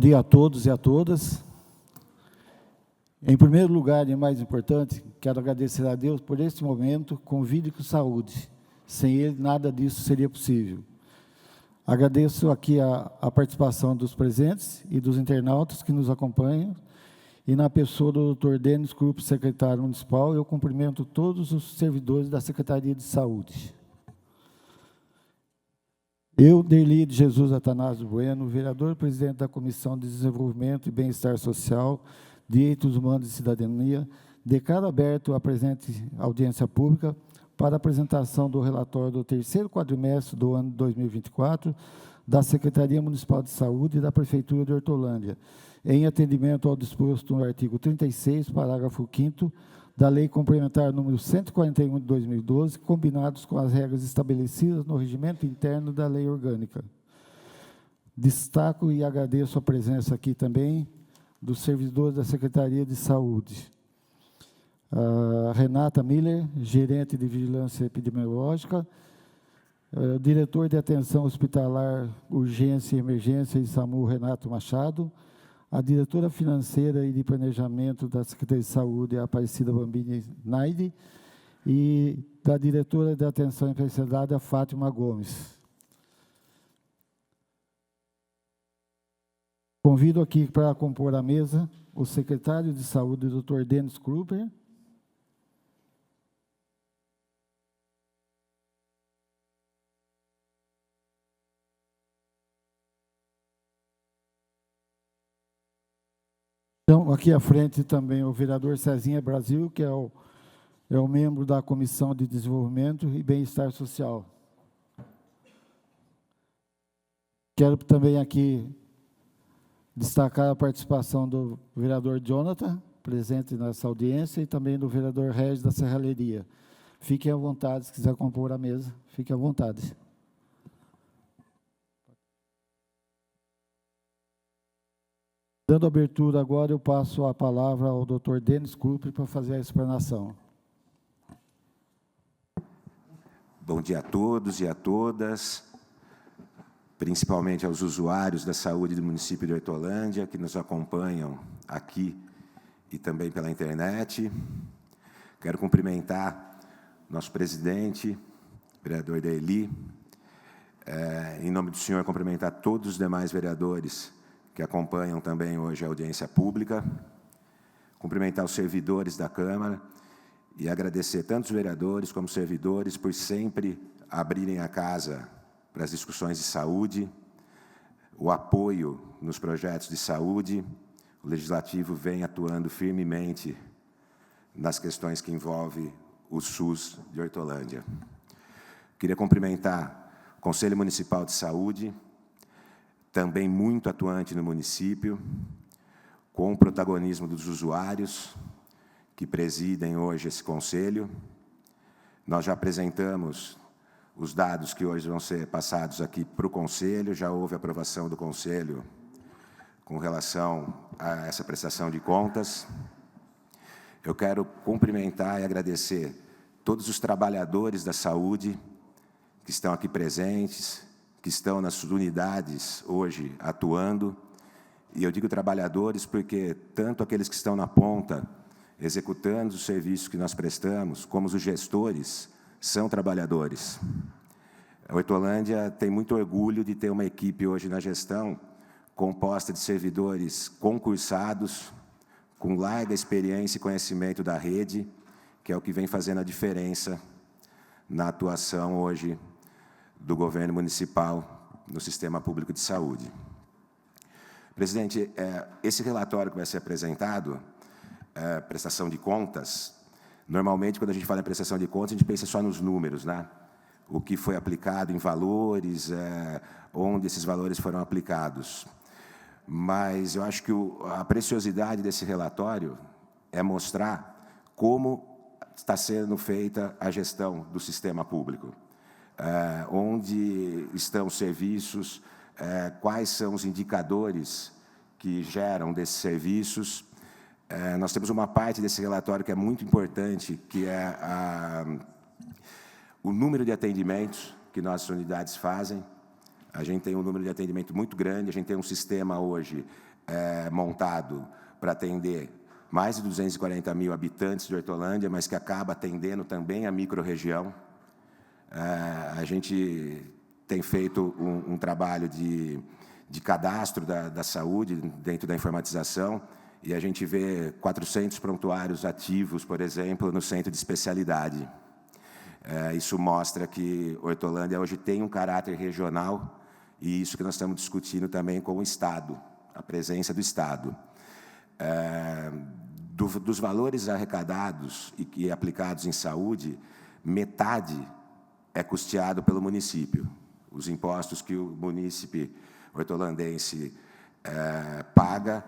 dia a todos e a todas. Em primeiro lugar, e mais importante, quero agradecer a Deus por este momento, com vida e com saúde. Sem Ele, nada disso seria possível. Agradeço aqui a participação dos presentes e dos internautas que nos acompanham, e na pessoa do Dr. Denis Krupp, secretário municipal, eu cumprimento todos os servidores da Secretaria de Saúde. Eu, Derli de Jesus Atanásio Bueno, vereador e presidente da Comissão de Desenvolvimento e Bem-Estar Social, Direitos Humanos e Cidadania, declaro aberto a presente audiência pública para a apresentação do relatório do terceiro quadrimestre do ano de 2024 da Secretaria Municipal de Saúde e da Prefeitura de Hortolândia, em atendimento ao disposto no artigo 36, parágrafo 5º, da Lei Complementar número 141 de 2012, combinados com as regras estabelecidas no regimento interno da Lei Orgânica. Destaco e agradeço a presença aqui também dos servidores da Secretaria de Saúde. A Renata Miller, gerente de Vigilância Epidemiológica, o diretor de Atenção Hospitalar, Urgência e Emergência e SAMU, Renato Machado, a diretora financeira e de planejamento da Secretaria de Saúde, Aparecida Bambini Naide, e da diretora de Atenção Empresarial, Fátima Gomes. Convido aqui para compor a mesa o secretário de Saúde, Dr. Denis Krupp. Então, aqui à frente também o vereador Cezinha Brasil, que é o membro da Comissão de Desenvolvimento e Bem-Estar Social. Quero também aqui destacar a participação do vereador Jonathan, presente nessa audiência, e também do vereador Regis da Serralheria. Fiquem à vontade, se quiser compor a mesa, fiquem à vontade. Dando abertura agora, eu passo a palavra ao Dr. Denis Krupp para fazer a explanação. Bom dia a todos e a todas, principalmente aos usuários da saúde do município de Hortolândia, que nos acompanham aqui e também pela internet. Quero cumprimentar nosso presidente, vereador Derli, em nome do senhor, cumprimentar todos os demais vereadores que acompanham também hoje a audiência pública, cumprimentar os servidores da Câmara e agradecer tanto os vereadores como os servidores por sempre abrirem a casa para as discussões de saúde, o apoio nos projetos de saúde. O Legislativo vem atuando firmemente nas questões que envolvem o SUS de Hortolândia. Queria cumprimentar o Conselho Municipal de Saúde, também muito atuante no município, com o protagonismo dos usuários que presidem hoje esse conselho. Nós já apresentamos os dados que hoje vão ser passados aqui para o conselho, já houve aprovação do conselho com relação a essa prestação de contas. Eu quero cumprimentar e agradecer todos os trabalhadores da saúde que estão aqui presentes, que estão nas unidades hoje atuando, e eu digo trabalhadores porque tanto aqueles que estão na ponta, executando os serviços que nós prestamos, como os gestores, são trabalhadores. A Hortolândia tem muito orgulho de ter uma equipe hoje na gestão, composta de servidores concursados, com larga experiência e conhecimento da rede, que é o que vem fazendo a diferença na atuação hoje do governo municipal no sistema público de saúde. Presidente, esse relatório que vai ser apresentado, prestação de contas, normalmente, quando a gente fala em prestação de contas, a gente pensa só nos números, né? O que foi aplicado em valores, onde esses valores foram aplicados. Mas eu acho que a preciosidade desse relatório é mostrar como está sendo feita a gestão do sistema público. Onde estão os serviços, quais são os indicadores que geram desses serviços. Nós temos uma parte desse relatório que é muito importante, que é o número de atendimentos que nossas unidades fazem. A gente tem um número de atendimento muito grande, a gente tem um sistema hoje montado para atender mais de 240 mil habitantes de Hortolândia, mas que acaba atendendo também a microrregião. A gente tem feito um trabalho de cadastro da saúde dentro da informatização, e a gente vê 400 prontuários ativos, por exemplo, no centro de especialidade. Isso mostra que Hortolândia hoje tem um caráter regional, e isso que nós estamos discutindo também com o Estado, a presença do Estado. Dos valores arrecadados e aplicados em saúde, metade é custeado pelo município. Os impostos que o munícipe hortolandense paga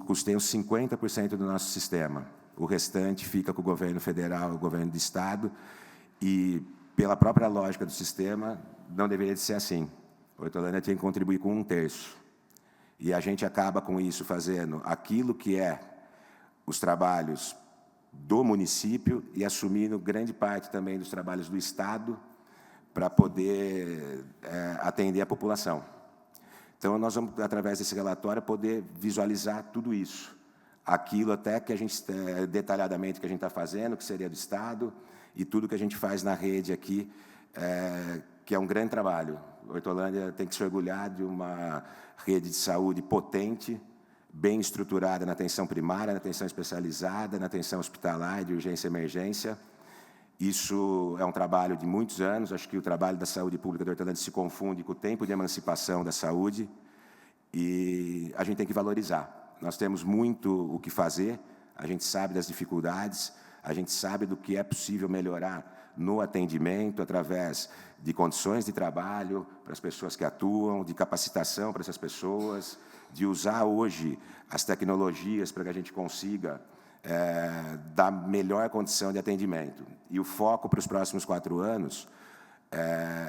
custeiam 50% do nosso sistema. O restante fica com o governo federal, o governo do Estado, e, pela própria lógica do sistema, não deveria de ser assim. A Hortolândia tem que contribuir com 1/3. E a gente acaba, com isso, fazendo aquilo que é os trabalhos do município e assumindo grande parte também dos trabalhos do Estado para poder atender a população. Então, nós vamos, através desse relatório, poder visualizar tudo isso. Aquilo até que a gente, detalhadamente, que a gente está fazendo, que seria do Estado, e tudo que a gente faz na rede aqui, que é um grande trabalho. Hortolândia tem que se orgulhar de uma rede de saúde potente, bem estruturada na atenção primária, na atenção especializada, na atenção hospitalar, de urgência e emergência. Isso é um trabalho de muitos anos. Acho que o trabalho da saúde pública de Hortolândia se confunde com o tempo de emancipação da saúde, e a gente tem que valorizar. Nós temos muito o que fazer, a gente sabe das dificuldades, a gente sabe do que é possível melhorar no atendimento, através de condições de trabalho para as pessoas que atuam, de capacitação para essas pessoas, de usar hoje as tecnologias para que a gente consiga dar melhor condição de atendimento. E o foco para os próximos 4 anos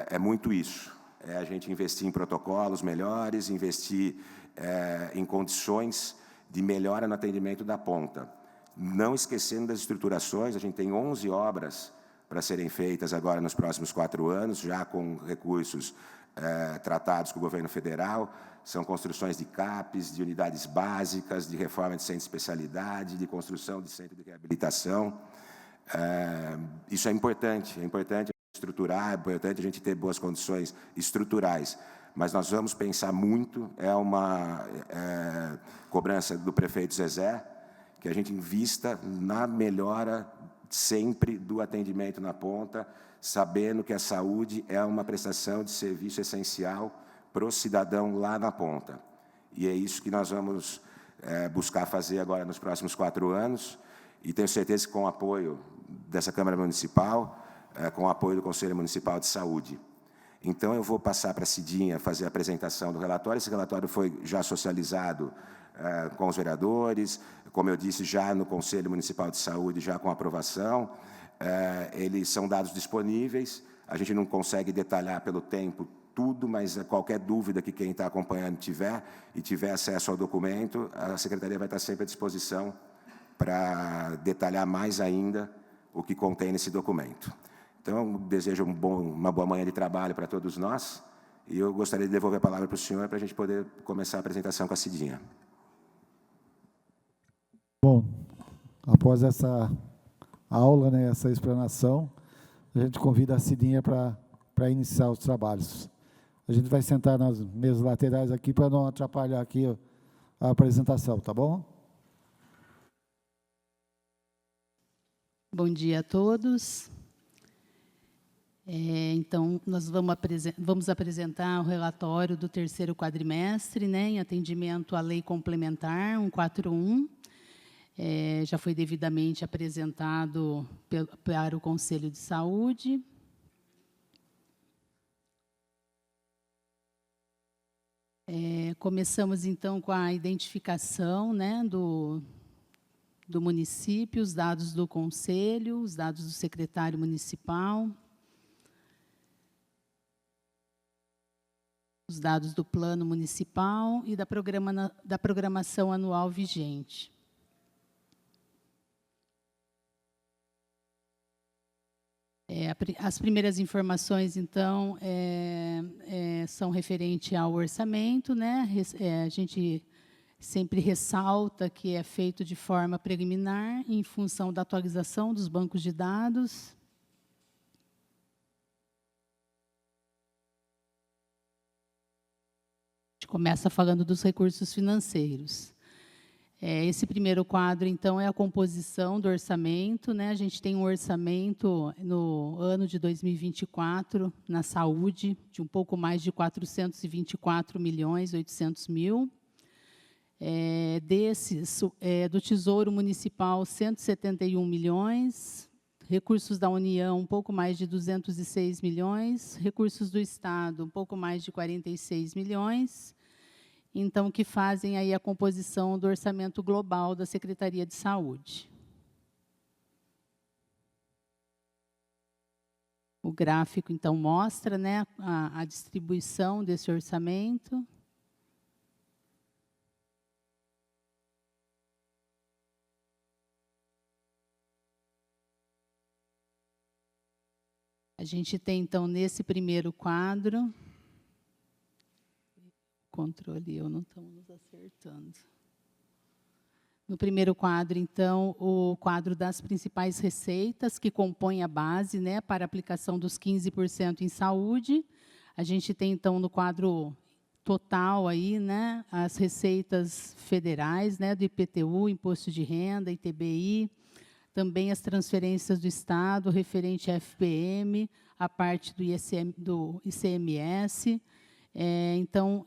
é muito isso. É a gente investir em protocolos melhores, investir em condições de melhora no atendimento da ponta. Não esquecendo das estruturações, a gente tem 11 obras para serem feitas agora nos próximos 4 anos, já com recursos tratados com o governo federal. São construções de CAPs, de unidades básicas, de reforma de centro de especialidade, de construção de centro de reabilitação. Isso é importante estruturar, é importante a gente ter boas condições estruturais, mas nós vamos pensar muito, é uma cobrança do prefeito Zezé, que a gente invista na melhora sempre do atendimento na ponta, sabendo que a saúde é uma prestação de serviço essencial para o cidadão lá na ponta. E é isso que nós vamos buscar fazer agora nos próximos 4 anos, e tenho certeza que com o apoio dessa Câmara Municipal, com o apoio do Conselho Municipal de Saúde. Então, eu vou passar para a Cidinha fazer a apresentação do relatório. Esse relatório foi já socializado com os vereadores, como eu disse, já no Conselho Municipal de Saúde, já com aprovação. Eles são dados disponíveis, a gente não consegue detalhar pelo tempo tudo, mas qualquer dúvida que quem está acompanhando tiver e tiver acesso ao documento, a Secretaria vai estar sempre à disposição para detalhar mais ainda o que contém nesse documento. Então, desejo uma boa manhã de trabalho para todos nós, e eu gostaria de devolver a palavra para o senhor para a gente poder começar a apresentação com a Cidinha. Bom, após essa aula, né, essa explanação, a gente convida a Cidinha para iniciar os trabalhos. A gente vai sentar nas mesas laterais aqui para não atrapalhar aqui a apresentação, tá bom? Bom dia a todos. Então, nós vamos apresentar o relatório do 3º quadrimestre, né, em atendimento à Lei Complementar 141. Já foi devidamente apresentado para o Conselho de Saúde. Começamos, então, com a identificação, né, do município, os dados do Conselho, os dados do secretário municipal, os dados do plano municipal e da programação anual vigente. As primeiras informações, então, são referentes ao orçamento, né? A gente sempre ressalta que é feito de forma preliminar, em função da atualização dos bancos de dados. A gente começa falando dos recursos financeiros. Esse primeiro quadro, então, é a composição do orçamento, né? A gente tem um orçamento no ano de 2024, na saúde, de um pouco mais de 424.800.000. Desses, do Tesouro Municipal, 171 milhões, recursos da União, um pouco mais de 206 milhões, recursos do Estado, um pouco mais de 46 milhões, então, que fazem aí a composição do orçamento global da Secretaria de Saúde. O gráfico, então, mostra, né, a distribuição desse orçamento. A gente tem, então, nesse primeiro quadro, controle, eu não estamos nos acertando. No primeiro quadro, então, o quadro das principais receitas, que compõem a base, né, para a aplicação dos 15% em saúde. A gente tem, então, no quadro total, aí, né, as receitas federais, né, do IPTU, Imposto de Renda, ITBI, também as transferências do Estado, referente à FPM, a parte do ICMS. Então,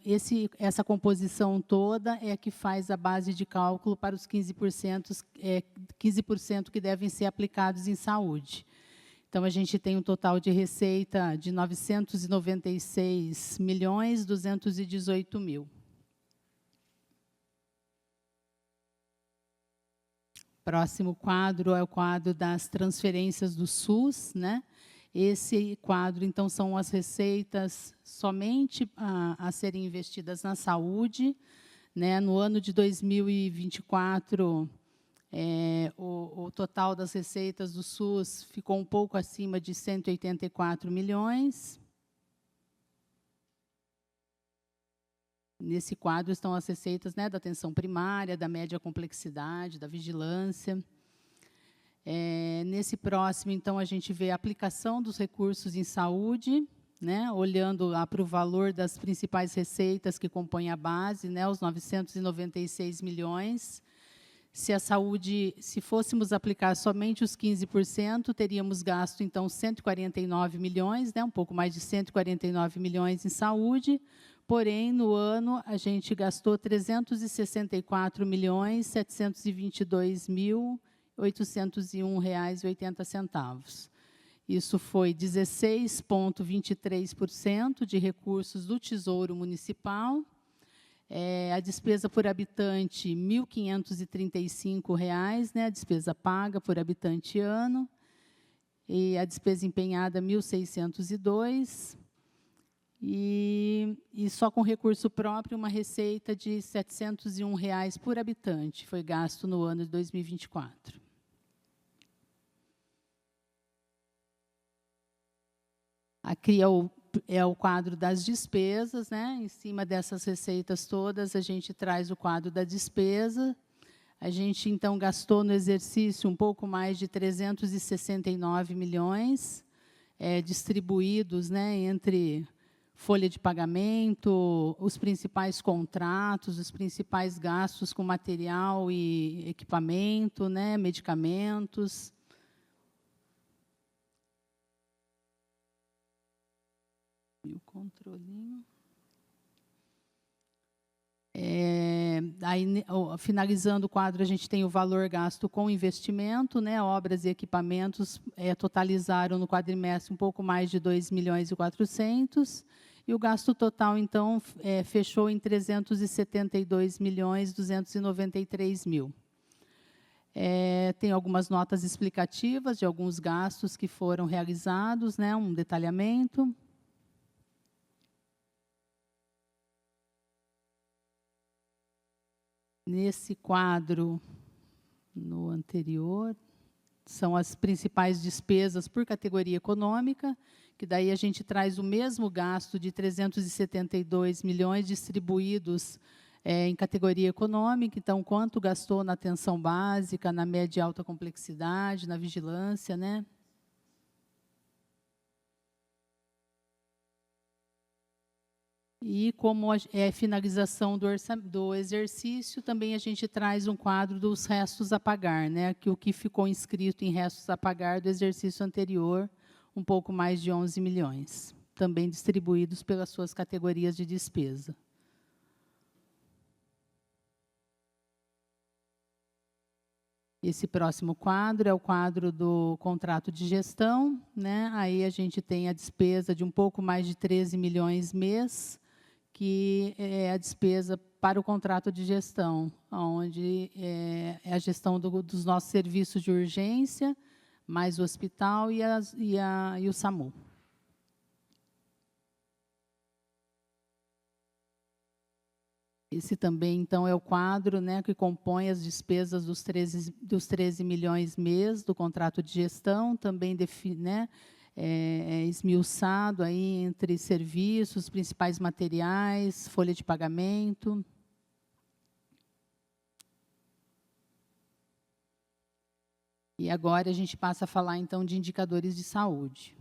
essa composição toda é que faz a base de cálculo para os 15% que devem ser aplicados em saúde. Então, a gente tem um total de receita de 996.218.000. Próximo quadro é o quadro das transferências do SUS, né? Esse quadro, então, são as receitas somente a serem investidas na saúde, né? No ano de 2024, o total das receitas do SUS ficou um pouco acima de 184 milhões. Nesse quadro estão as receitas, né, da atenção primária, da média complexidade, da vigilância. Nesse próximo, então, a gente vê a aplicação dos recursos em saúde, né, olhando lá para o valor das principais receitas que compõem a base, né, os 996 milhões. Se a saúde, se fôssemos aplicar somente os 15%, teríamos gasto, então, 149 milhões, né, um pouco mais de 149 milhões em saúde. Porém, no ano, a gente gastou 364.722.801,80 reais. Isso foi 16,23% de recursos do Tesouro Municipal. A despesa por habitante, R$ 1.535, né, a despesa paga por habitante ano. E a despesa empenhada, R$ 1.602. E só com recurso próprio, uma receita de R$ 701 por habitante foi gasto no ano de 2024. Aqui é o quadro das despesas, né? Em cima dessas receitas todas, a gente traz o quadro da despesa. A gente, então, gastou no exercício um pouco mais de 369 milhões, distribuídos, né, entre folha de pagamento, os principais contratos, os principais gastos com material e equipamento, né, medicamentos. E o controlinho. Aí, finalizando o quadro, a gente tem o valor gasto com investimento, né, obras e equipamentos totalizaram no quadrimestre um pouco mais de 2.400.000, e o gasto total, então, fechou em 372.293.000. Tem algumas notas explicativas de alguns gastos que foram realizados, né, um detalhamento. Nesse quadro, no anterior, são as principais despesas por categoria econômica, que daí a gente traz o mesmo gasto de 372 milhões distribuídos em categoria econômica, então, quanto gastou na atenção básica, na média e alta complexidade, na vigilância, né? E como é finalização do exercício, também a gente traz um quadro dos restos a pagar, né? Que o que ficou inscrito em restos a pagar do exercício anterior, um pouco mais de 11 milhões, também distribuídos pelas suas categorias de despesa. Esse próximo quadro é o quadro do contrato de gestão, né? Aí a gente tem a despesa de um pouco mais de 13 milhões mês, que é a despesa para o contrato de gestão, onde é a gestão dos nossos serviços de urgência, mais o hospital e o SAMU. Esse também, então, é o quadro, né, que compõe as despesas dos 13 milhões mês do contrato de gestão, também né, esmiuçado aí entre serviços, principais materiais, folha de pagamento. E agora a gente passa a falar, então, de indicadores de saúde.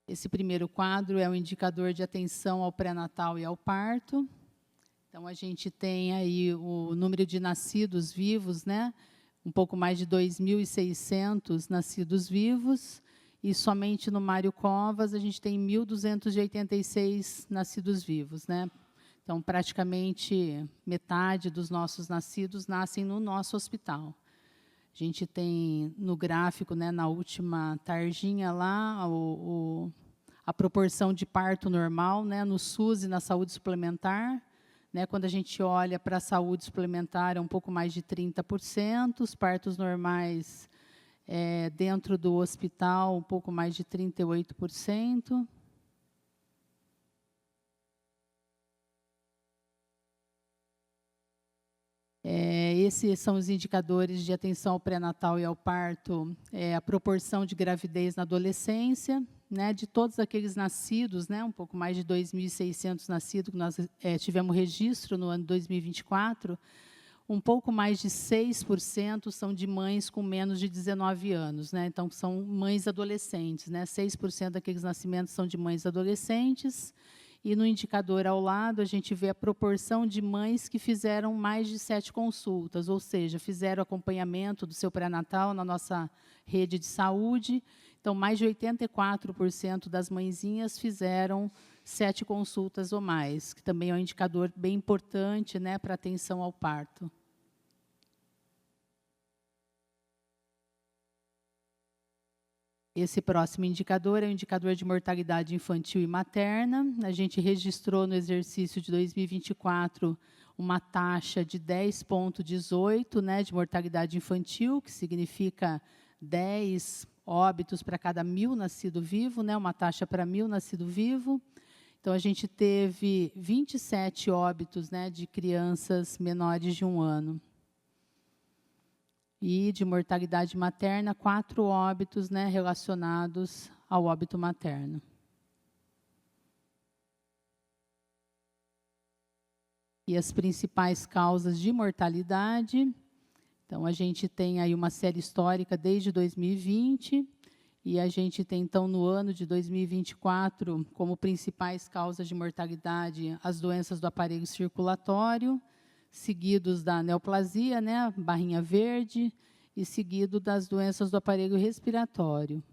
Esse primeiro quadro é o indicador de atenção ao pré-natal e ao parto. Então, a gente tem aí o número de nascidos vivos, né? Um pouco mais de 2.600 nascidos vivos, e somente no Mário Covas a gente tem 1.286 nascidos vivos, né? Então, praticamente metade dos nossos nascidos nascem no nosso hospital. A gente tem no gráfico, né, na última tarjinha lá, a proporção de parto normal, né, no SUS e na saúde suplementar. Né, quando a gente olha para a saúde suplementar, é um pouco mais de 30%, os partos normais dentro do hospital, um pouco mais de 38%. Esses são os indicadores de atenção ao pré-natal e ao parto, a proporção de gravidez na adolescência, né, de todos aqueles nascidos, né, um pouco mais de 2.600 nascidos que nós tivemos registro no ano 2024, um pouco mais de 6% são de mães com menos de 19 anos, né, então são mães adolescentes, né, 6% daqueles nascimentos são de mães adolescentes. E no indicador ao lado, a gente vê a proporção de mães que fizeram mais de 7 consultas, ou seja, fizeram acompanhamento do seu pré-natal na nossa rede de saúde. Então, mais de 84% das mãezinhas fizeram 7 consultas ou mais, que também é um indicador bem importante, né, para atenção ao parto. Esse próximo indicador é o indicador de mortalidade infantil e materna. A gente registrou no exercício de 2024 uma taxa de 10,18, né, de mortalidade infantil, que significa 10 óbitos para cada 1.000 nascido vivo, né, uma taxa para 1.000 nascido vivo. Então, a gente teve 27 óbitos, né, de crianças menores de 1 ano. E de mortalidade materna, 4 óbitos, né, relacionados ao óbito materno. E as principais causas de mortalidade. Então, a gente tem aí uma série histórica desde 2020, e a gente tem, então, no ano de 2024, como principais causas de mortalidade, as doenças do aparelho circulatório, seguidos da neoplasia, né, barrinha verde, e seguido das doenças do aparelho respiratório.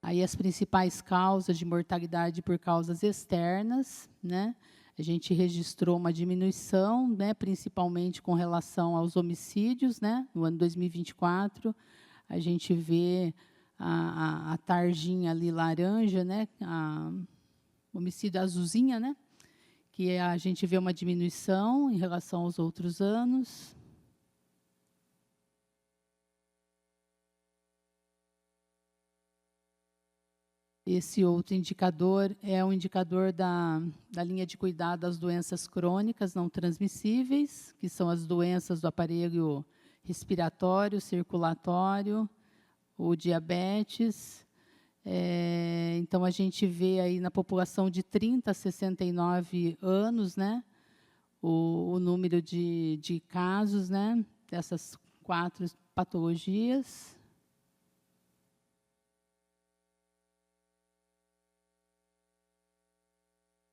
Aí as principais causas de mortalidade por causas externas, né? A gente registrou uma diminuição, né, principalmente com relação aos homicídios, né? No ano 2024, a gente vê a tarjinha ali laranja, né, a homicídio azulzinha, né, que a gente vê uma diminuição em relação aos outros anos. Esse outro indicador é o indicador da linha de cuidado das doenças crônicas não transmissíveis, que são as doenças do aparelho respiratório, circulatório, o diabetes. Então, a gente vê aí na população de 30 a 69 anos, né, o número de casos, né, dessas 4 patologias.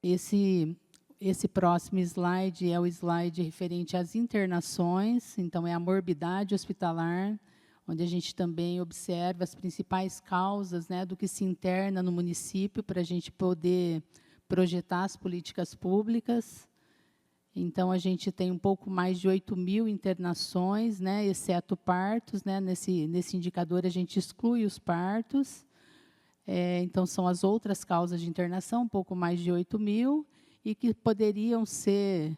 Esse próximo slide é o slide referente às internações, então é a morbidade hospitalar, onde a gente também observa as principais causas, né, do que se interna no município, para a gente poder projetar as políticas públicas. Então, a gente tem um pouco mais de 8.000 internações, né, exceto partos, né, nesse indicador a gente exclui os partos. Então, são as outras causas de internação, um pouco mais de 8.000, e que poderiam ser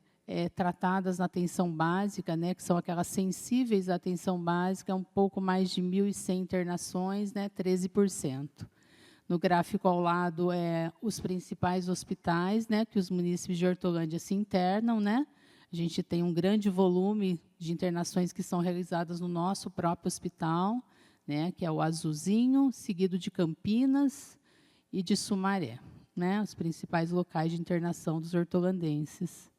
tratadas na atenção básica, né, que são aquelas sensíveis à atenção básica, um pouco mais de 1.100 internações, né, 13%. No gráfico ao lado, os principais hospitais, né, que os munícipes de Hortolândia se internam, né. A gente tem um grande volume de internações que são realizadas no nosso próprio hospital, né, que é o Azulzinho, seguido de Campinas e de Sumaré, né, os principais locais de internação dos hortolandenses.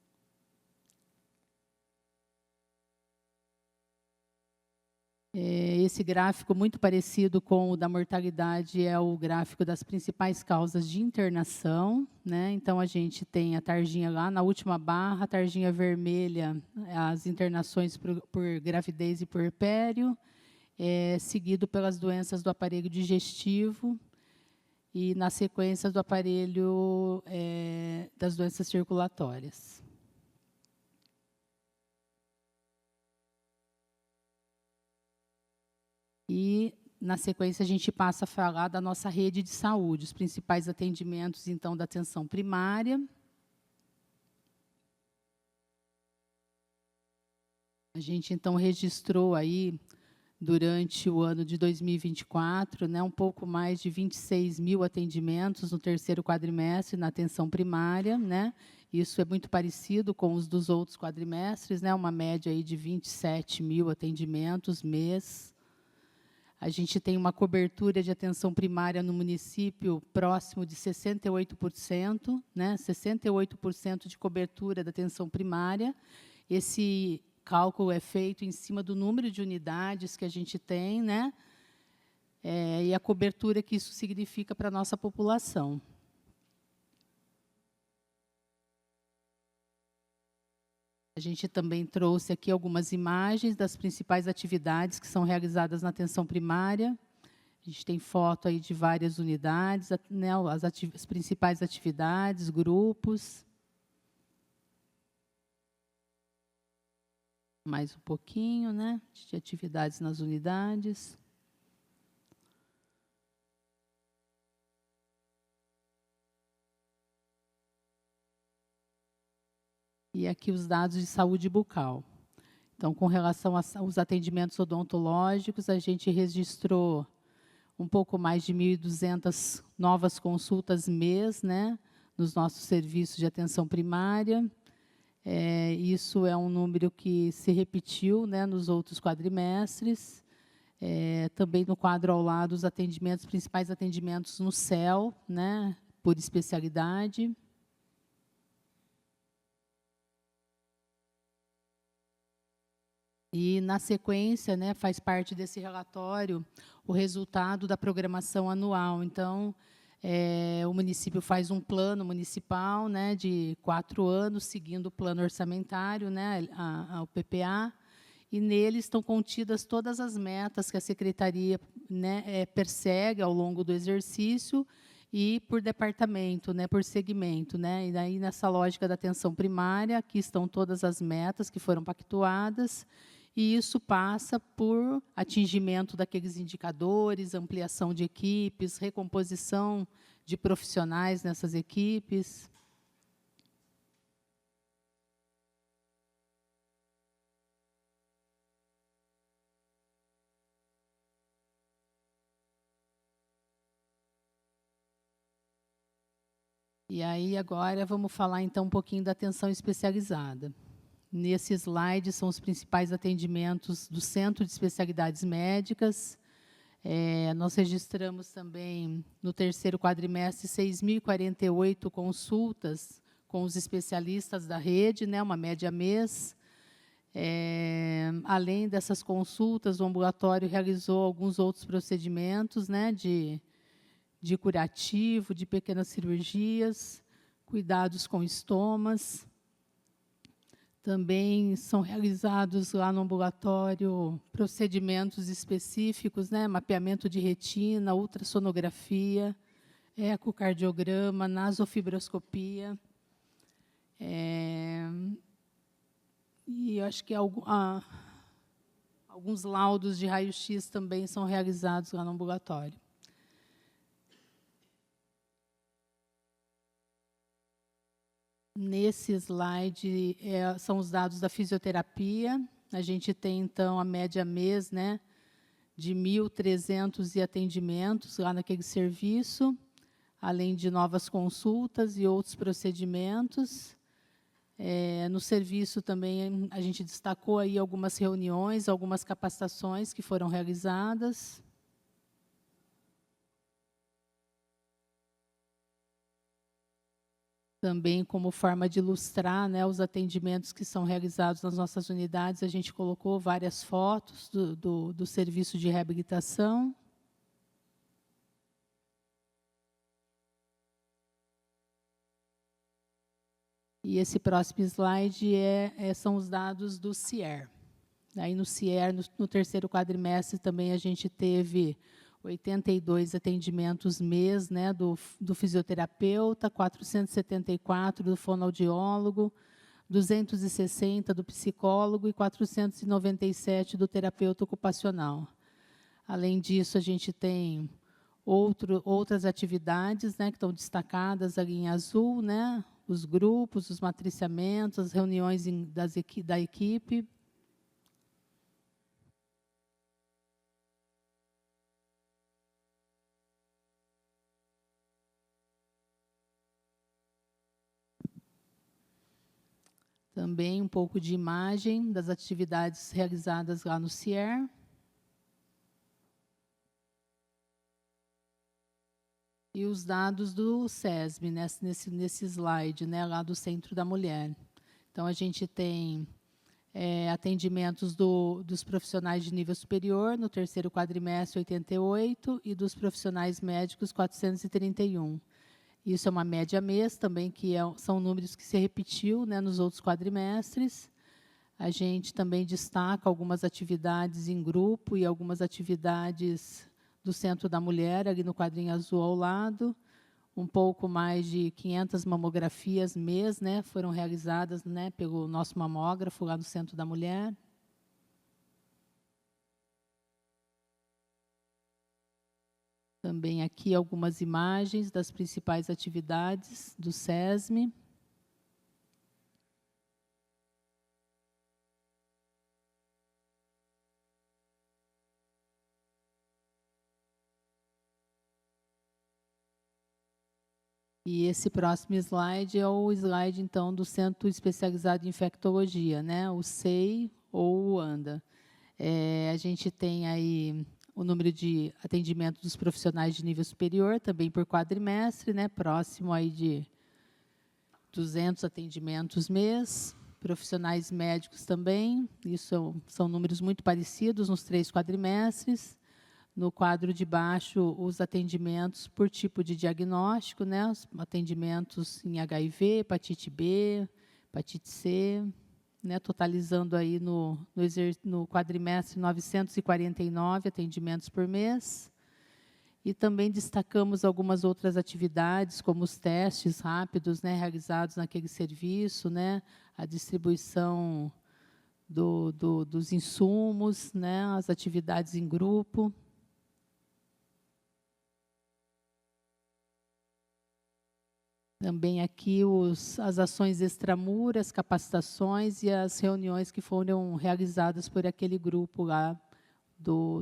Esse gráfico, muito parecido com o da mortalidade, é o gráfico das principais causas de internação, né? Então, a gente tem a tarjinha lá na última barra, a tarjinha vermelha, as internações por gravidez e puerpério, seguido pelas doenças do aparelho digestivo e, na sequência, do aparelho das doenças circulatórias. E, na sequência, a gente passa a falar da nossa rede de saúde, os principais atendimentos, então, da atenção primária. A gente, então, registrou aí, durante o ano de 2024, né, um pouco mais de 26.000 atendimentos no terceiro quadrimestre na atenção primária, né? Isso é muito parecido com os dos outros quadrimestres, né? Uma média aí de 27.000 atendimentos mês. A gente tem uma cobertura de atenção primária no município próximo de 68%, né? 68% de cobertura da atenção primária. Esse cálculo é feito em cima do número de unidades que a gente tem, né? E a cobertura que isso significa para a nossa população. A gente também trouxe aqui algumas imagens das principais atividades que são realizadas na atenção primária. A gente tem foto aí de várias unidades, né, as principais atividades, grupos. Mais um pouquinho, né, de atividades nas unidades. E aqui os dados de saúde bucal. Então, com relação aos atendimentos odontológicos, a gente registrou um pouco mais de 1.200 novas consultas mês, né, nos nossos serviços de atenção primária. Isso é um número que se repetiu, né, nos outros quadrimestres. Também no quadro ao lado, os atendimentos, principais atendimentos no CEL, né, por especialidade. E, na sequência, né, faz parte desse relatório o resultado da programação anual. Então, o município faz um plano municipal, né, de 4 anos, seguindo o plano orçamentário, né, o PPA, e nele estão contidas todas as metas que a secretaria, né, persegue ao longo do exercício e por departamento, né, por segmento, né, e daí nessa lógica da atenção primária, aqui estão todas as metas que foram pactuadas. E isso passa por atingimento daqueles indicadores, ampliação de equipes, recomposição de profissionais nessas equipes. E aí, agora, vamos falar, então, um pouquinho da atenção especializada. Nesse slide são os principais atendimentos do Centro de Especialidades Médicas. Nós registramos também, no terceiro quadrimestre, 6.048 consultas com os especialistas da rede, né, uma média mês. Além dessas consultas, o ambulatório realizou alguns outros procedimentos, né, de curativo, de pequenas cirurgias, cuidados com estomas. Também são realizados lá no ambulatório procedimentos específicos, né, mapeamento de retina, ultrassonografia, ecocardiograma, nasofibroscopia. E eu acho que alguns laudos de raio-x também são realizados lá no ambulatório. Nesse slide são os dados da fisioterapia. A gente tem, então, a média mês, né, de 1.300 atendimentos lá naquele serviço, além de novas consultas e outros procedimentos. No serviço também a gente destacou aí algumas reuniões, algumas capacitações que foram realizadas. Também, como forma de ilustrar, né, os atendimentos que são realizados nas nossas unidades, a gente colocou várias fotos do serviço de reabilitação. E esse próximo slide são os dados do CIER. Aí no CIER, no terceiro quadrimestre, também a gente teve 82 atendimentos mês, né, do fisioterapeuta, 474 do fonoaudiólogo, 260 do psicólogo e 497 do terapeuta ocupacional. Além disso, a gente tem outras atividades, né, que estão destacadas ali em azul, né, os grupos, os matriciamentos, as reuniões da equipe. Também um pouco de imagem das atividades realizadas lá no CIER. E os dados do SESM, nesse slide, né, lá do Centro da Mulher. Então, a gente tem atendimentos dos profissionais de nível superior, no terceiro quadrimestre, 88, e dos profissionais médicos, 431. Isso é uma média mês também, são números que se repetiu, né, nos outros quadrimestres. A gente também destaca algumas atividades em grupo e algumas atividades do Centro da Mulher, ali no quadrinho azul ao lado. Um pouco mais de 500 mamografias mês, né, foram realizadas, né, pelo nosso mamógrafo lá no Centro da Mulher. Também aqui algumas imagens das principais atividades do SESM. E esse próximo slide é o slide, então, do Centro Especializado em Infectologia, né, o CEI ou o ANDA. A gente tem aí o número de atendimento dos profissionais de nível superior, também por quadrimestre, né, próximo aí de 200 atendimentos mês. Profissionais médicos também, isso são números muito parecidos nos 3 quadrimestres. No quadro de baixo, os atendimentos por tipo de diagnóstico, né, os atendimentos em HIV, hepatite B, hepatite C, né, totalizando aí no quadrimestre 949 atendimentos por mês. E também destacamos algumas outras atividades, como os testes rápidos, né, realizados naquele serviço, né, a distribuição dos insumos, né, as atividades em grupo. Também aqui as ações extramuras, capacitações e as reuniões que foram realizadas por aquele grupo lá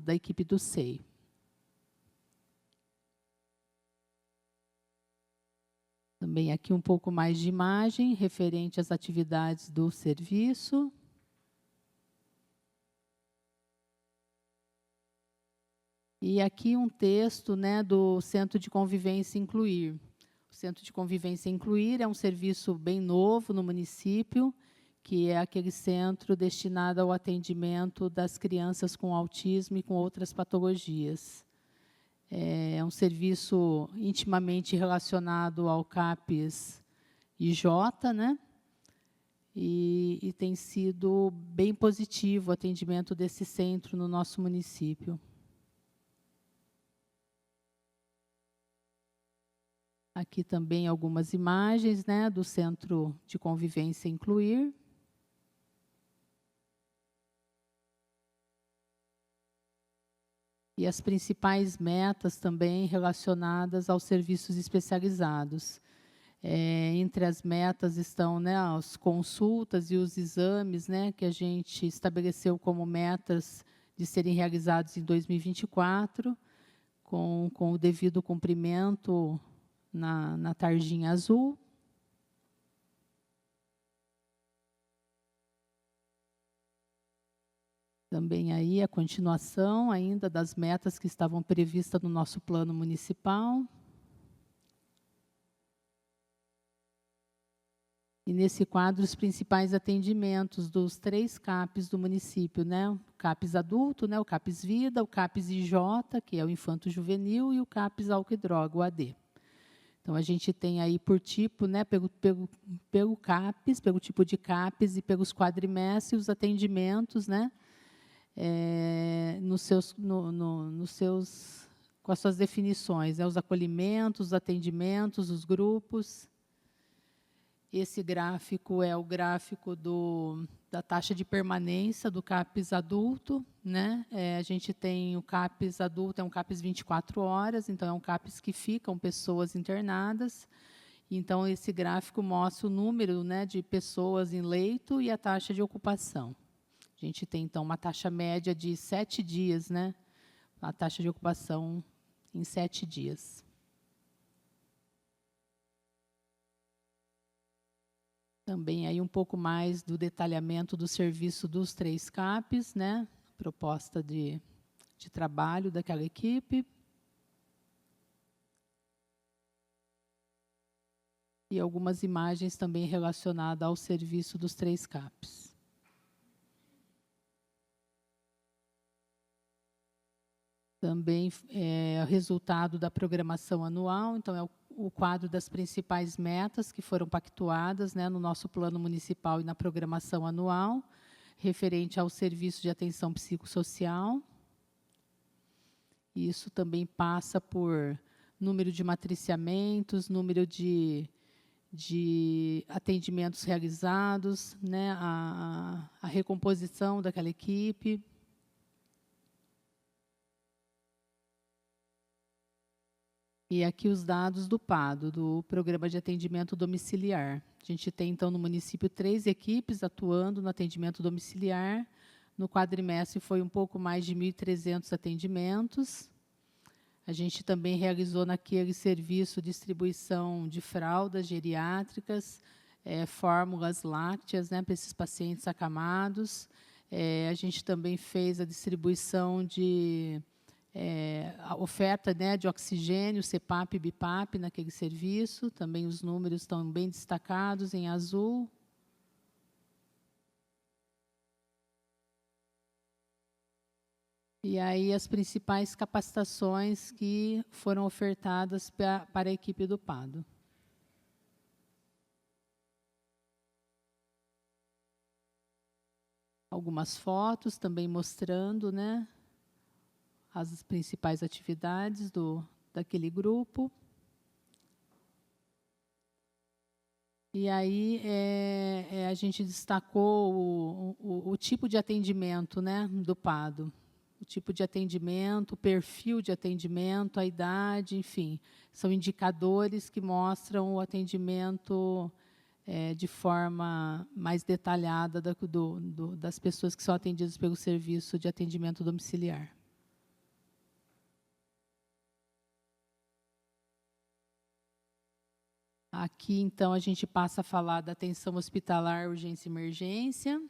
da equipe do SEI. 。Também aqui um pouco mais de imagem referente às atividades do serviço. E aqui um texto, né, do Centro de Convivência Incluir. O Centro de Convivência Incluir é um serviço bem novo no município, que é aquele centro destinado ao atendimento das crianças com autismo e com outras patologias. É um serviço intimamente relacionado ao CAPES IJ, né? E tem sido bem positivo o atendimento desse centro no nosso município. Aqui também algumas imagens, né, do Centro de Convivência Incluir. E as principais metas também relacionadas aos serviços especializados. Entre as metas estão, né, as consultas e os exames, né, que a gente estabeleceu como metas de serem realizados em 2024, com o devido cumprimento na tarjinha azul. Também aí a continuação ainda das metas que estavam previstas no nosso plano municipal. E nesse quadro, os principais atendimentos dos 3 CAPs do município, né? O CAPs adulto, né? O CAPs Vida, o CAPs IJ, que é o Infanto Juvenil, e o CAPs Álcool e Droga, o AD. Então, a gente tem aí por tipo, né, pelo CAPES, pelo tipo de CAPES e pelos quadrimestres, os atendimentos, né, com as suas definições, né, os acolhimentos, os atendimentos, os grupos. Esse gráfico é o gráfico da taxa de permanência do CAPES adulto, né? A gente tem o CAPES adulto, é um CAPES 24 horas, então é um CAPES que ficam pessoas internadas. Então, esse gráfico mostra o número, né, de pessoas em leito e a taxa de ocupação. A gente tem, então, uma taxa média de 7 dias, né? A taxa de ocupação em 7 dias. Também aí um pouco mais do detalhamento do serviço dos 3 CAPs, né? Proposta de trabalho daquela equipe. E algumas imagens também relacionadas ao serviço dos 3 CAPs. Também o resultado da programação anual, então é o quadro das principais metas que foram pactuadas, né, no nosso plano municipal e na programação anual, referente ao serviço de atenção psicossocial. Isso também passa por número de matriciamentos, número de atendimentos realizados, né, a recomposição daquela equipe. E aqui os dados do PADO, do Programa de Atendimento Domiciliar. A gente tem, então, no município 3 equipes atuando no atendimento domiciliar. No quadrimestre foi um pouco mais de 1.300 atendimentos. A gente também realizou naquele serviço distribuição de fraldas geriátricas, fórmulas lácteas, né, para esses pacientes acamados. A gente também fez a distribuição de a oferta, né, de oxigênio, CPAP e BIPAP naquele serviço. Também os números estão bem destacados em azul. E aí as principais capacitações que foram ofertadas para a equipe do PADO. Algumas fotos também mostrando, né, as principais atividades daquele grupo. E aí a gente destacou o tipo de atendimento, né, do PADO. O tipo de atendimento, o perfil de atendimento, a idade, enfim. São indicadores que mostram o atendimento de forma mais detalhada das pessoas que são atendidas pelo serviço de atendimento domiciliar. Aqui, então, a gente passa a falar da atenção hospitalar, urgência e emergência.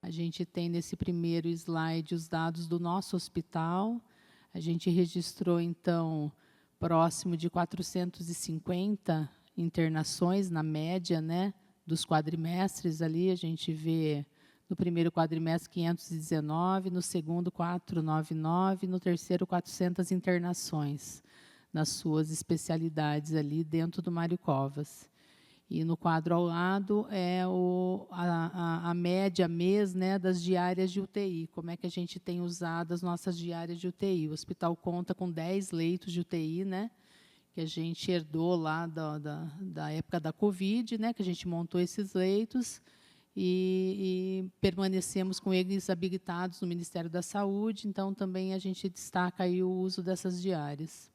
A gente tem nesse primeiro slide os dados do nosso hospital. A gente registrou, então, próximo de 450 internações, na média, né, dos quadrimestres ali. A gente vê no primeiro quadrimestre 519, no segundo 499, no terceiro 400 internações, nas suas especialidades ali dentro do Mário Covas. E no quadro ao lado é a média mês, né, das diárias de UTI, como é que a gente tem usado as nossas diárias de UTI. O hospital conta com 10 leitos de UTI, né, que a gente herdou lá da época da Covid, né, que a gente montou esses leitos, e permanecemos com eles habilitados no Ministério da Saúde, então também a gente destaca aí o uso dessas diárias.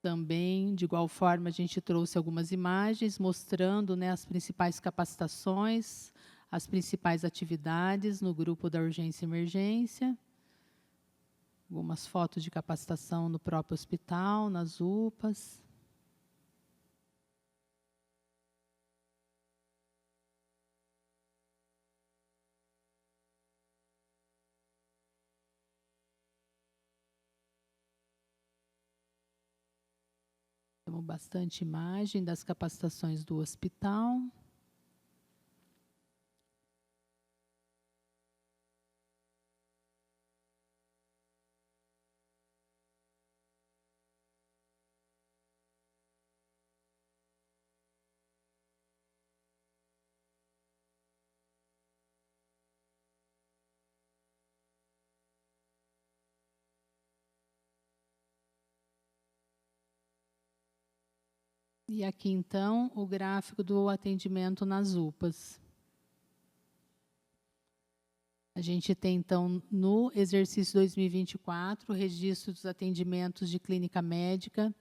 Também, de igual forma, a gente trouxe algumas imagens mostrando, né, as principais capacitações, as principais atividades no grupo da urgência e emergência, algumas fotos de capacitação no próprio hospital, nas UPAs. Temos bastante imagem das capacitações do hospital. E aqui, então, o gráfico do atendimento nas UPAs. A gente tem, então, no exercício 2024, o registro dos atendimentos de clínica médica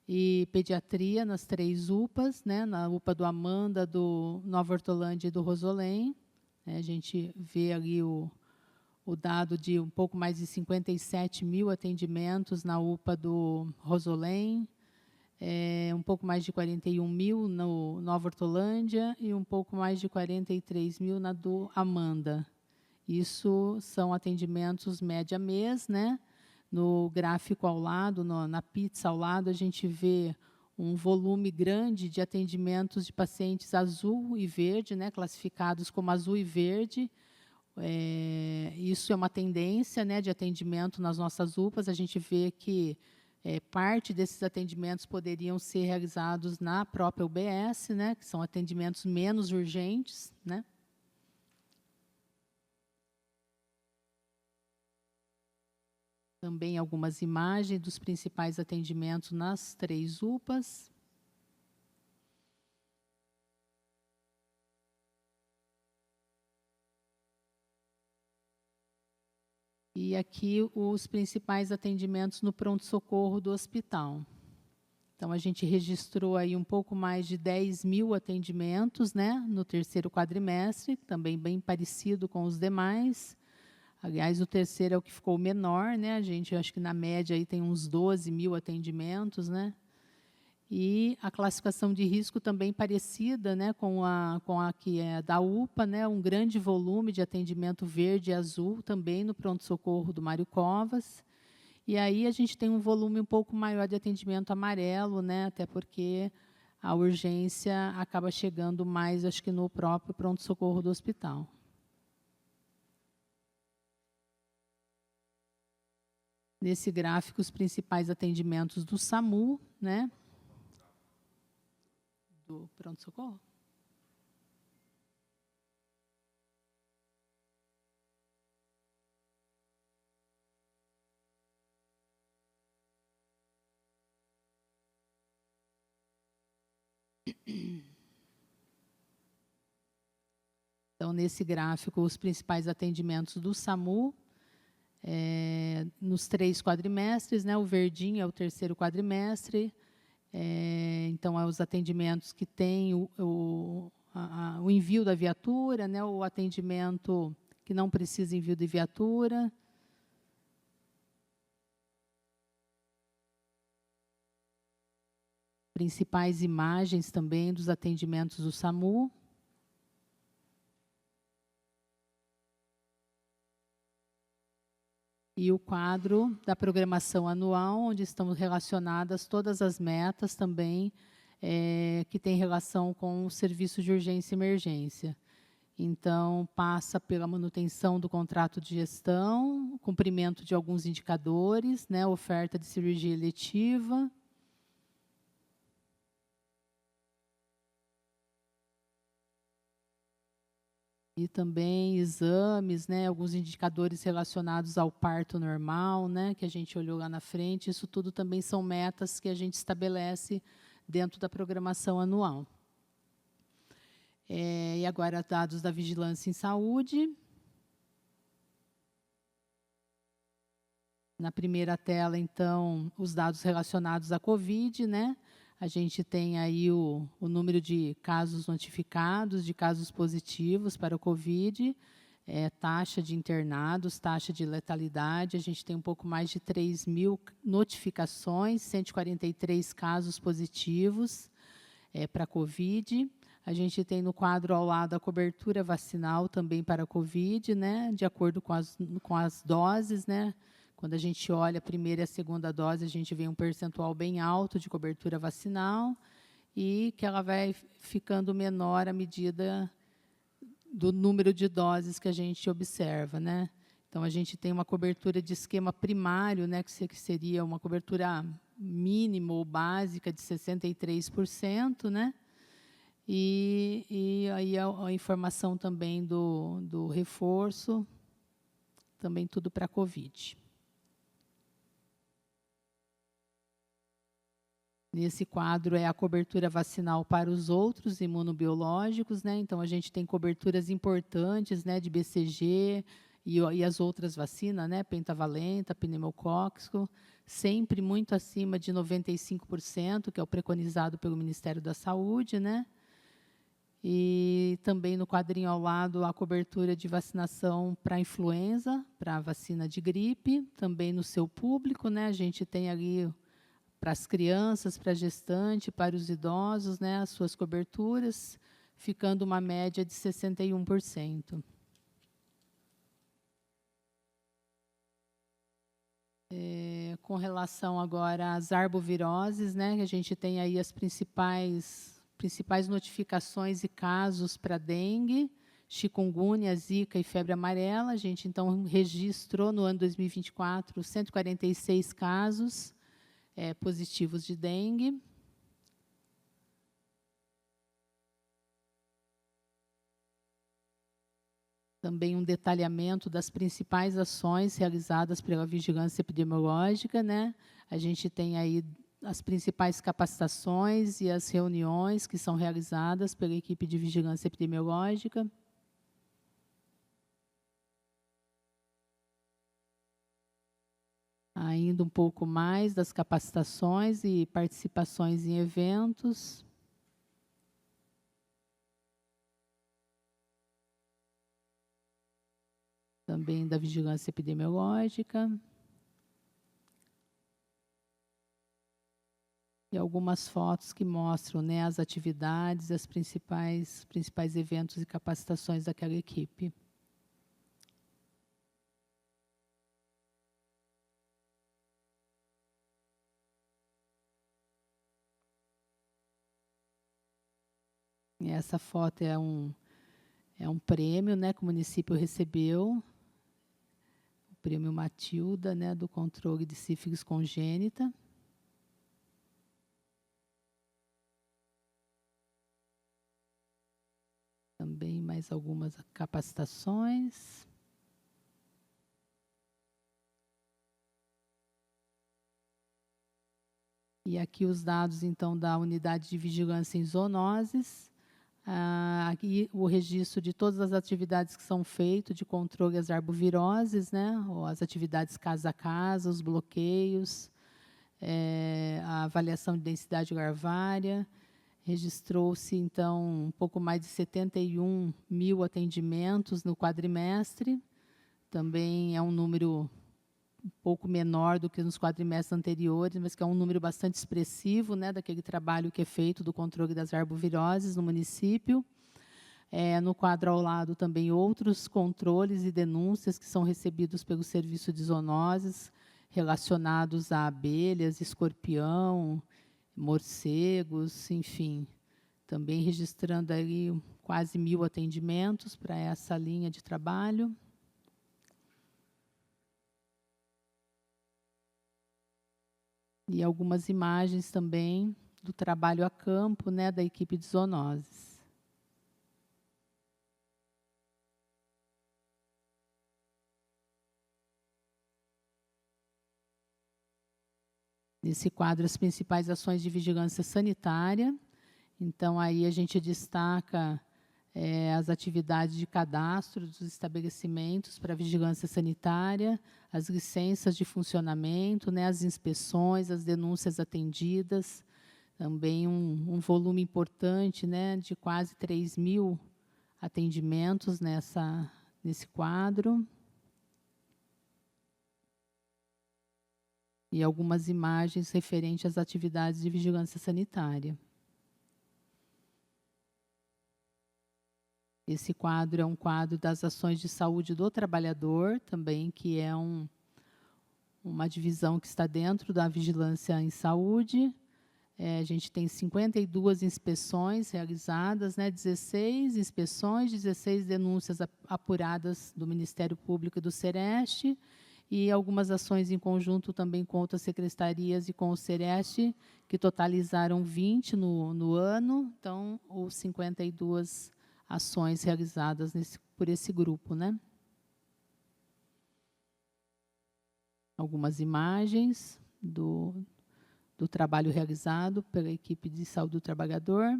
e pediatria nas 3 UPAs, né, na UPA do Amanda, do Nova Hortolândia e do Rosolém. A gente vê ali o dado de um pouco mais de 57 mil atendimentos na UPA do Rosolém, um pouco mais de 41 mil no Nova Hortolândia e um pouco mais de 43 mil na do Amanda. Isso são atendimentos média mês, né? No gráfico ao lado, na pizza ao lado, a gente vê um volume grande de atendimentos de pacientes azul e verde, né? Classificados como azul e verde. Isso é uma tendência, né, de atendimento nas nossas UPAs. A gente vê que parte desses atendimentos poderiam ser realizados na própria UBS, né, que são atendimentos menos urgentes, né? Também algumas imagens dos principais atendimentos nas 3 UPAs. E aqui os principais atendimentos no pronto-socorro do hospital. Então, a gente registrou aí um pouco mais de 10 mil atendimentos, né, no terceiro quadrimestre, também bem parecido com os demais. Aliás, o terceiro é o que ficou menor, né? A gente, acho que na média aí tem uns 12 mil atendimentos, né? E a classificação de risco também parecida, né, com a que é da UPA, né, um grande volume de atendimento verde e azul também no pronto-socorro do Mário Covas. E aí a gente tem um volume um pouco maior de atendimento amarelo, né, até porque a urgência acaba chegando mais, acho que no próprio pronto-socorro do hospital. Nesse gráfico, os principais atendimentos do SAMU, né, do pronto-socorro. Então, nesse gráfico, os principais atendimentos do SAMU, nos 3 quadrimestres, né, o verdinho é o terceiro quadrimestre. Então, os atendimentos que têm o envio da viatura, né, o atendimento que não precisa envio de viatura. Principais imagens também dos atendimentos do SAMU. E o quadro da programação anual, onde estão relacionadas todas as metas também, que tem relação com o serviço de urgência e emergência. Então, passa pela manutenção do contrato de gestão, cumprimento de alguns indicadores, né, oferta de cirurgia eletiva. E também exames, né, alguns indicadores relacionados ao parto normal, né, que a gente olhou lá na frente. Isso tudo também são metas que a gente estabelece dentro da programação anual. E agora, dados da vigilância em saúde. Na primeira tela, então, os dados relacionados à Covid, né? A gente tem aí o número de casos notificados, de casos positivos para o Covid, taxa de internados, taxa de letalidade. A gente tem um pouco mais de 3.000 notificações, 143 casos positivos para a Covid. A gente tem no quadro ao lado a cobertura vacinal também para a Covid, né, de acordo com as doses, né. Quando a gente olha a primeira e a segunda dose, a gente vê um percentual bem alto de cobertura vacinal e que ela vai ficando menor à medida do número de doses que a gente observa, né. Então, a gente tem uma cobertura de esquema primário, né, que seria uma cobertura mínima ou básica de 63%, né. E aí a informação também do reforço, também tudo para a Covid. Nesse quadro é a cobertura vacinal para os outros imunobiológicos, né? Então, a gente tem coberturas importantes, né, de BCG e as outras vacinas, né, pentavalenta, pneumocócico, sempre muito acima de 95%, que é o preconizado pelo Ministério da Saúde, né? E também no quadrinho ao lado a cobertura de vacinação para influenza, para a vacina de gripe, também no seu público, né? A gente tem ali para as crianças, para a gestante, para os idosos, né, as suas coberturas, ficando uma média de 61%. Com relação agora às arboviroses, né, a gente tem aí as principais notificações e casos para dengue, chikungunya, zika e febre amarela. A gente, então, registrou no ano 2024 146 casos positivos de dengue. Também um detalhamento das principais ações realizadas pela vigilância epidemiológica, né? A gente tem aí as principais capacitações e as reuniões que são realizadas pela equipe de vigilância epidemiológica. Ainda um pouco mais das capacitações e participações em eventos. Também da vigilância epidemiológica. E algumas fotos que mostram, né, as atividades, os principais eventos e capacitações daquela equipe. E essa foto é um prêmio, né, que o município recebeu, o prêmio Matilda, né, do controle de sífilis congênita. Também mais algumas capacitações. E aqui os dados, então, da unidade de vigilância em zoonoses. Aqui o registro de todas as atividades que são feitas de controle às arboviroses, né, ou as atividades casa a casa, os bloqueios, a avaliação de densidade larvária, Registrou-se, então, um pouco mais de 71 mil atendimentos no quadrimestre. Também é um número um pouco menor do que nos quadrimestres anteriores, mas que é um número bastante expressivo, né, daquele trabalho que é feito do controle das arboviroses no município. No quadro ao lado também outros controles e denúncias que são recebidos pelo Serviço de Zoonoses, relacionados a abelhas, escorpião, morcegos, enfim. Também registrando aí quase 1.000 atendimentos para essa linha de trabalho. E algumas imagens também do trabalho a campo, né, da equipe de zoonoses. Nesse quadro, as principais ações de vigilância sanitária. Então, aí a gente destaca as atividades de cadastro dos estabelecimentos para vigilância sanitária, as licenças de funcionamento, né, as inspeções, as denúncias atendidas, também um volume importante, né, de quase 3.000 atendimentos nesse quadro. E algumas imagens referentes às atividades de vigilância sanitária. Esse quadro é um quadro das ações de saúde do trabalhador, também, que é uma divisão que está dentro da vigilância em saúde. A gente tem 52 inspeções realizadas, né, 16 inspeções, 16 denúncias apuradas do Ministério Público e do Sereste, e algumas ações em conjunto também com outras secretarias e com o Sereste, que totalizaram 20 no ano, então, os 52 ações realizadas por esse grupo, né? Algumas imagens do trabalho realizado pela equipe de saúde do trabalhador.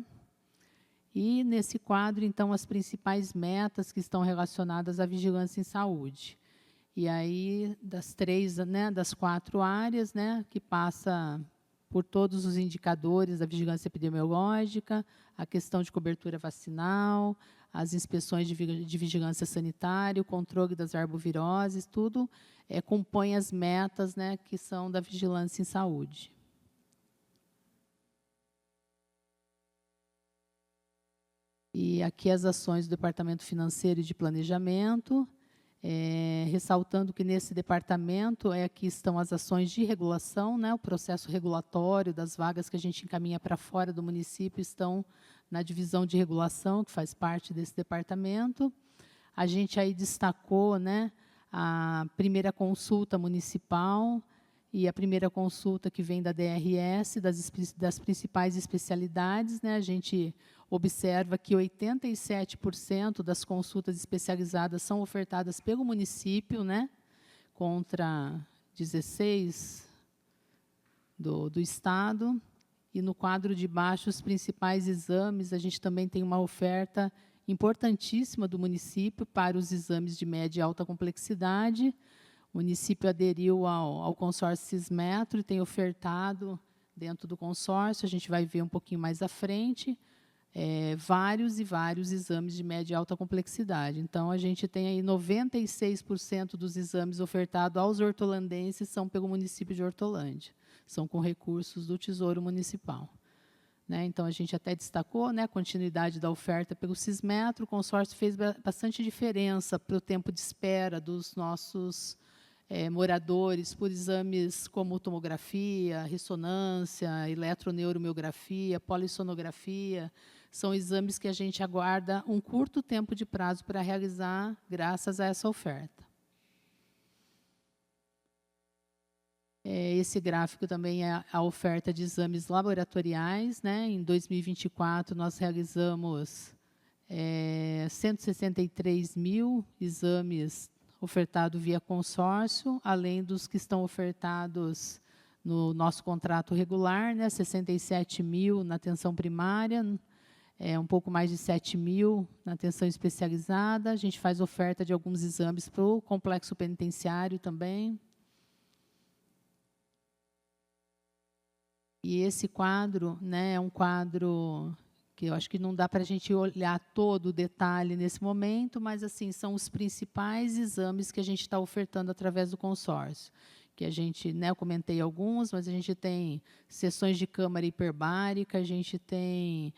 E, nesse quadro, então, as principais metas que estão relacionadas à vigilância em saúde. E aí, das 4 áreas, né, que passa por todos os indicadores da vigilância epidemiológica, a questão de cobertura vacinal, as inspeções de vigilância sanitária, o controle das arboviroses, tudo compõe as metas, né, que são da vigilância em saúde. E aqui as ações do Departamento Financeiro e de Planejamento, ressaltando que nesse departamento aqui estão as ações de regulação, né, o processo regulatório das vagas que a gente encaminha para fora do município estão na divisão de regulação, que faz parte desse departamento. A gente aí destacou, né, a primeira consulta municipal e a primeira consulta que vem da DRS, das principais especialidades, né, a gente observa que 87% das consultas especializadas são ofertadas pelo município, né, contra 16% do Estado. E no quadro de baixo, os principais exames, a gente também tem uma oferta importantíssima do município para os exames de média e alta complexidade. O município aderiu ao consórcio Cismetro e tem ofertado dentro do consórcio, a gente vai ver um pouquinho mais à frente, vários exames de média e alta complexidade. Então, a gente tem aí 96% dos exames ofertados aos hortolandenses são pelo município de Hortolândia, são com recursos do Tesouro Municipal. Né? Então, a gente até destacou, né, a continuidade da oferta pelo Cismetro. O consórcio fez bastante diferença para o tempo de espera dos nossos moradores por exames como tomografia, ressonância, eletroneuromiografia, polissonografia. São exames que a gente aguarda um curto tempo de prazo para realizar, graças a essa oferta. Esse gráfico também é a oferta de exames laboratoriais, né? Em 2024, nós realizamos 163 mil exames ofertados via consórcio, além dos que estão ofertados no nosso contrato regular, né? 67 mil na atenção primária, um pouco mais de 7 mil na atenção especializada. A gente faz oferta de alguns exames para o complexo penitenciário também. E esse quadro, né, é um quadro que eu acho que não dá para a gente olhar todo o detalhe nesse momento, mas assim são os principais exames que a gente está ofertando através do consórcio. Que a gente, né, eu comentei alguns, mas a gente tem sessões de câmara hiperbárica, a gente tem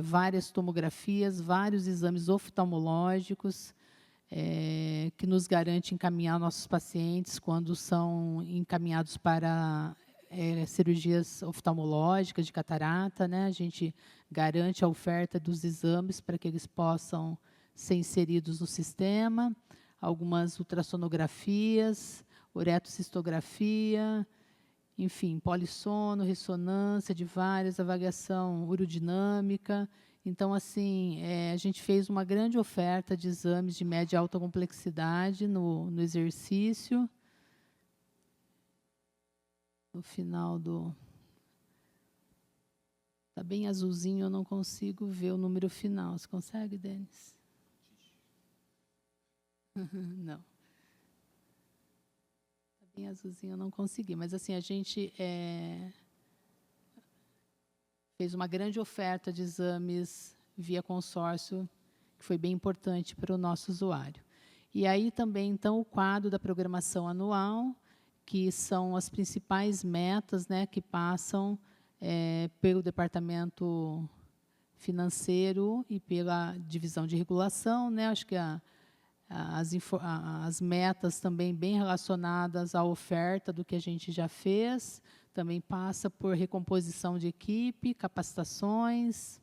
várias tomografias, vários exames oftalmológicos, que nos garante encaminhar nossos pacientes quando são encaminhados para cirurgias oftalmológicas de catarata, né? A gente garante a oferta dos exames para que eles possam ser inseridos no sistema, algumas ultrassonografias, uretocistografia, enfim, polissono, ressonância de várias, avaliação urodinâmica. Então, assim, a gente fez uma grande oferta de exames de média e alta complexidade no exercício. No final do... Está bem azulzinho, eu não consigo ver o número final. Você consegue, Denis? Não. Está bem azulzinho, eu não consegui. Mas, assim, a gente fez uma grande oferta de exames via consórcio, que foi bem importante para o nosso usuário. E aí também, então, o quadro da programação anual, que são as principais metas, né, que passam pelo departamento financeiro e pela divisão de regulação, né? Acho que as metas também bem relacionadas à oferta do que a gente já fez, também passa por recomposição de equipe, capacitações.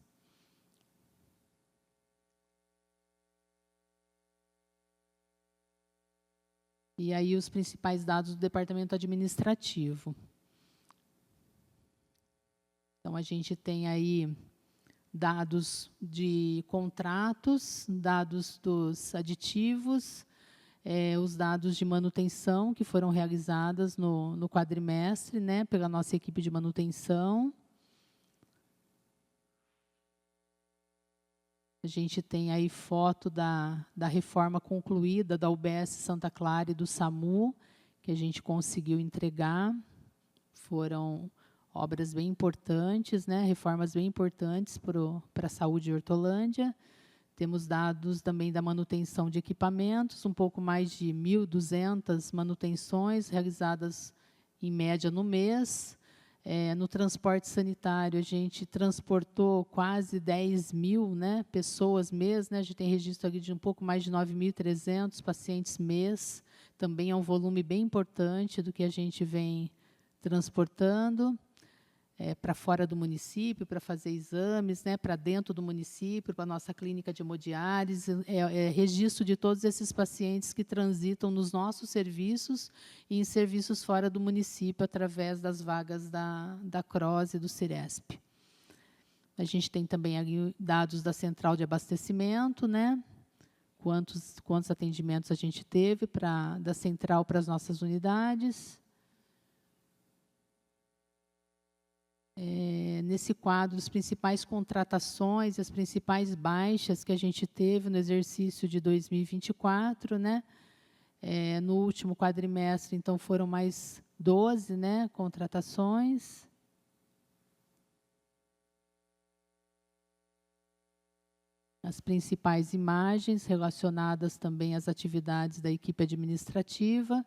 E aí os principais dados do departamento administrativo. Então, a gente tem aí dados de contratos, dados dos aditivos, os dados de manutenção que foram realizadas no quadrimestre, né, pela nossa equipe de manutenção. A gente tem aí foto da reforma concluída da UBS Santa Clara e do SAMU, que a gente conseguiu entregar. Foram obras bem importantes, né, reformas bem importantes para a saúde de Hortolândia. Temos dados também da manutenção de equipamentos, um pouco mais de 1.200 manutenções realizadas em média no mês. No transporte sanitário, a gente transportou quase 10.000, né, pessoas mês, né, a gente tem registro aqui de um pouco mais de 9.300 pacientes mês, também é um volume bem importante do que a gente vem transportando para fora do município, para fazer exames, né, para dentro do município, para a nossa clínica de hemodiálise, registro de todos esses pacientes que transitam nos nossos serviços e em serviços fora do município, através das vagas da CROSS e do Ciresp. A gente tem também ali dados da central de abastecimento, né, quantos atendimentos a gente teve da central para as nossas unidades. Nesse quadro, as principais contratações, as principais baixas que a gente teve no exercício de 2024, né? No último quadrimestre, então, foram mais 12, né, contratações. As principais imagens relacionadas também às atividades da equipe administrativa,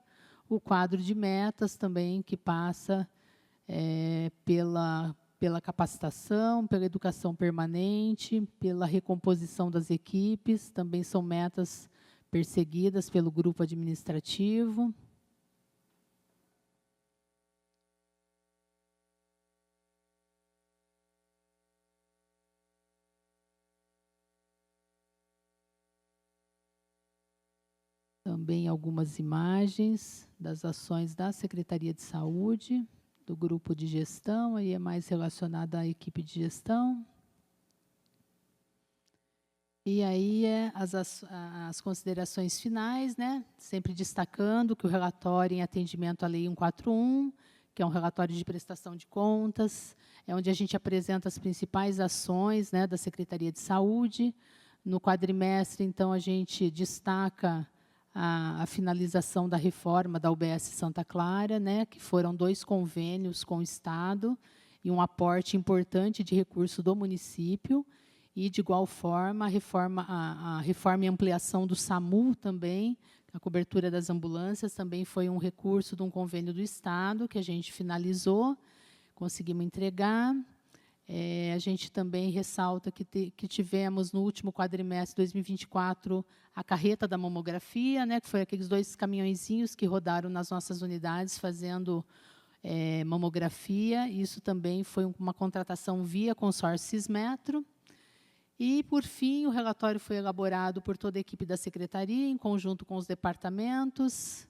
o quadro de metas também, que passa pela capacitação, pela educação permanente, pela recomposição das equipes, também são metas perseguidas pelo grupo administrativo. Também algumas imagens das ações da Secretaria de Saúde, do grupo de gestão, aí é mais relacionada à equipe de gestão. E aí as considerações finais, né? Sempre destacando que o relatório em atendimento à Lei 141, que é um relatório de prestação de contas, é onde a gente apresenta as principais ações, né, da Secretaria de Saúde. No quadrimestre, então, a gente destaca a finalização da reforma da UBS Santa Clara, né, que foram 2 convênios com o Estado, e um aporte importante de recurso do município, e, de igual forma, a reforma e ampliação do SAMU também, a cobertura das ambulâncias, também foi um recurso de um convênio do Estado, que a gente finalizou, conseguimos entregar. A gente também ressalta que tivemos, no último quadrimestre de 2024, a carreta da mamografia, né, que foi aqueles 2 caminhõezinhos que rodaram nas nossas unidades fazendo mamografia. Isso também foi uma contratação via consórcio Cismetro. E, por fim, o relatório foi elaborado por toda a equipe da secretaria, em conjunto com os departamentos.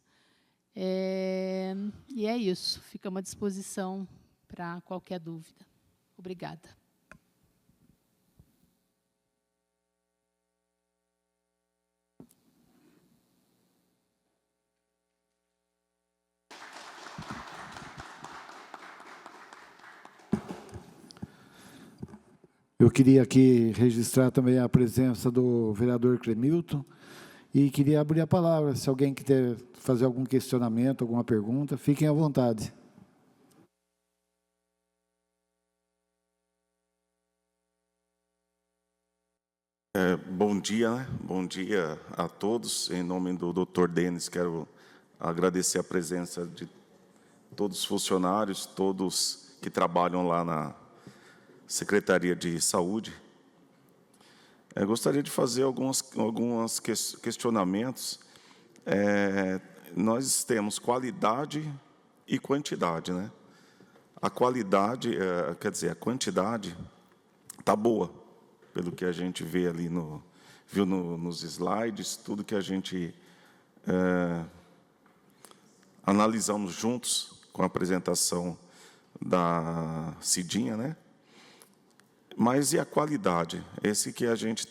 E é isso. Ficamos à disposição para qualquer dúvida. Obrigada. Eu queria aqui registrar também a presença do vereador Clemilton e queria abrir a palavra. Se alguém quiser fazer algum questionamento, alguma pergunta, fiquem à vontade. Bom dia, né? Bom dia a todos. Em nome do Dr. Denis, quero agradecer a presença de todos os funcionários, todos que trabalham lá na Secretaria de Saúde. Gostaria de fazer alguns questionamentos. Nós temos qualidade e quantidade, né? A qualidade, quer dizer, a quantidade está boa, pelo que a gente vê ali viu nos slides, tudo que a gente analisamos juntos com a apresentação da Cidinha, né? Mas e a qualidade? Esse que a gente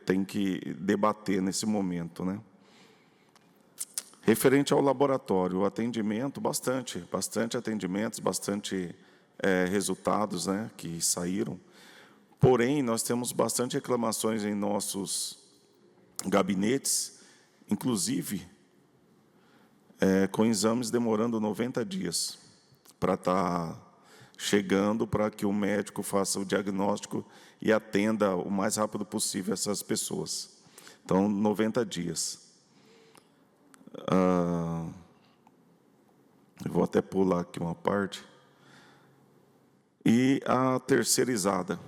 tem que debater nesse momento, né? Referente ao laboratório, o atendimento, bastante atendimentos, bastante resultados, né, que saíram. Porém, nós temos bastante reclamações em nossos gabinetes, inclusive com exames demorando 90 dias para estar chegando, para que o médico faça o diagnóstico e atenda o mais rápido possível essas pessoas. Então, 90 dias. Eu vou até pular aqui uma parte. E a terceirizada.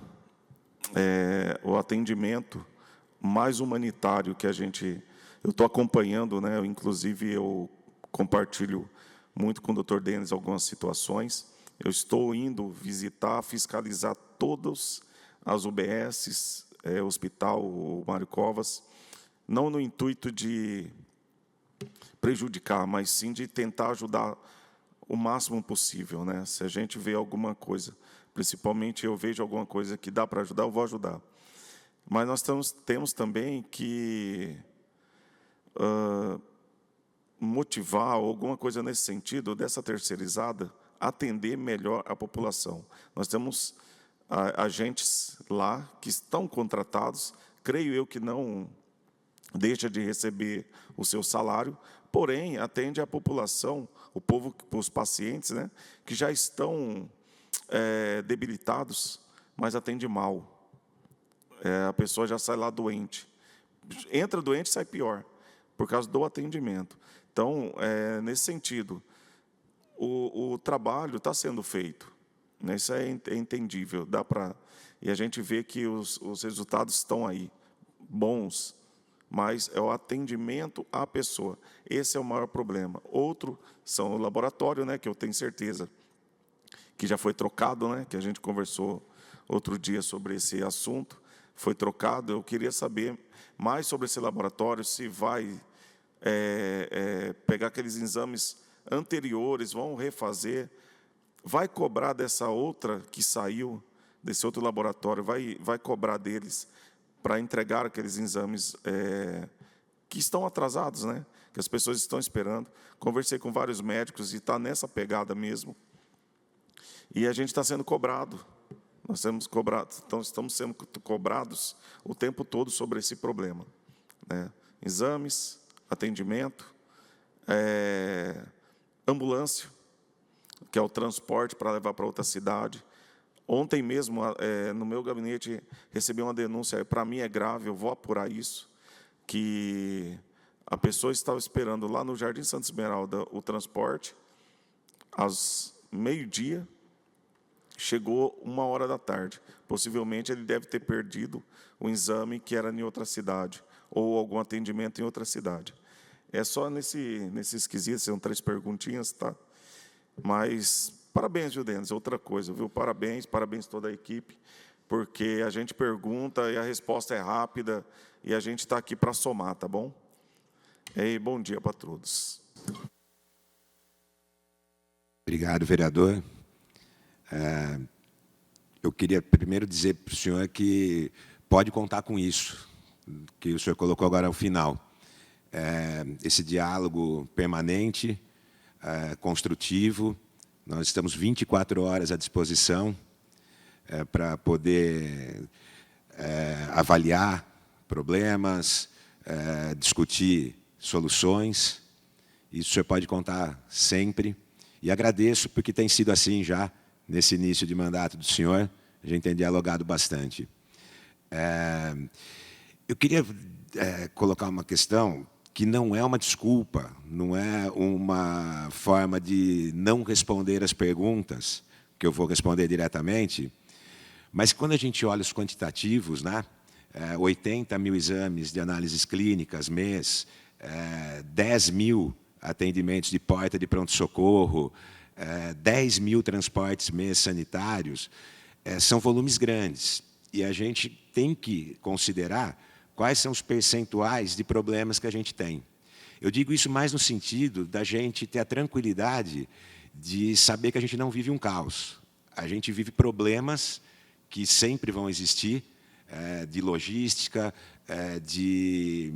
O atendimento mais humanitário que eu estou acompanhando, né? Inclusive, eu compartilho muito com o Dr. Denis algumas situações. Eu estou indo visitar, fiscalizar todas as UBSs, Hospital Mário Covas, não no intuito de prejudicar, mas sim de tentar ajudar o máximo possível, né? Se a gente vê alguma coisa, principalmente eu vejo alguma coisa que dá para ajudar, eu vou ajudar. Mas nós temos também que motivar alguma coisa nesse sentido, dessa terceirizada, atender melhor a população. Nós temos agentes lá que estão contratados, creio eu que não deixa de receber o seu salário, porém, atende a população, o povo, os pacientes, né, que já estão debilitados, mas atende mal. A pessoa já sai lá doente. Entra doente e sai pior, por causa do atendimento. Então, nesse sentido, o trabalho está sendo feito, né? Isso é entendível, e a gente vê que os resultados estão aí, bons, mas é o atendimento à pessoa. Esse é o maior problema. Outro são o laboratório, né, que eu tenho certeza que já foi trocado, né, que a gente conversou outro dia sobre esse assunto, foi trocado. Eu queria saber mais sobre esse laboratório, se vai pegar aqueles exames anteriores, vão refazer, vai cobrar dessa outra que saiu, desse outro laboratório, vai cobrar deles para entregar aqueles exames que estão atrasados, né? Que as pessoas estão esperando. Conversei com vários médicos e está nessa pegada mesmo. E a gente está sendo cobrado. Nós estamos sendo cobrados o tempo todo sobre esse problema, né? Exames, atendimento, ambulância. que é o transporte para levar para outra cidade. Ontem mesmo, no meu gabinete, recebi uma denúncia, para mim é grave, eu vou apurar isso, que a pessoa estava esperando lá no Jardim Santa Esmeralda o transporte, às meio-dia, chegou 1h da tarde. Possivelmente, ele deve ter perdido o exame que era em outra cidade, ou algum atendimento em outra cidade. É só nesses quesitos, são 3 perguntinhas, tá? Mas, parabéns, viu, Denis? Outra coisa, viu? Parabéns toda a equipe, porque a gente pergunta e a resposta é rápida, e a gente está aqui para somar, tá bom? E bom dia para todos. Obrigado, vereador. Eu queria primeiro dizer para o senhor que pode contar com isso, que o senhor colocou agora ao final. Esse diálogo permanente, construtivo. Nós estamos 24 horas à disposição para poder avaliar problemas, discutir soluções. Isso o senhor pode contar sempre. E agradeço, porque tem sido assim já, nesse início de mandato do senhor. A gente tem dialogado bastante. Eu queria colocar uma questão que não é uma desculpa, não é uma forma de não responder as perguntas, que eu vou responder diretamente, mas quando a gente olha os quantitativos, né, 80 mil exames de análises clínicas mês, 10 mil atendimentos de porta de pronto-socorro, 10 mil transportes mês sanitários, são volumes grandes. E a gente tem que considerar quais são os percentuais de problemas que a gente tem. Eu digo isso mais no sentido da gente ter a tranquilidade de saber que a gente não vive um caos. A gente vive problemas que sempre vão existir, de logística, de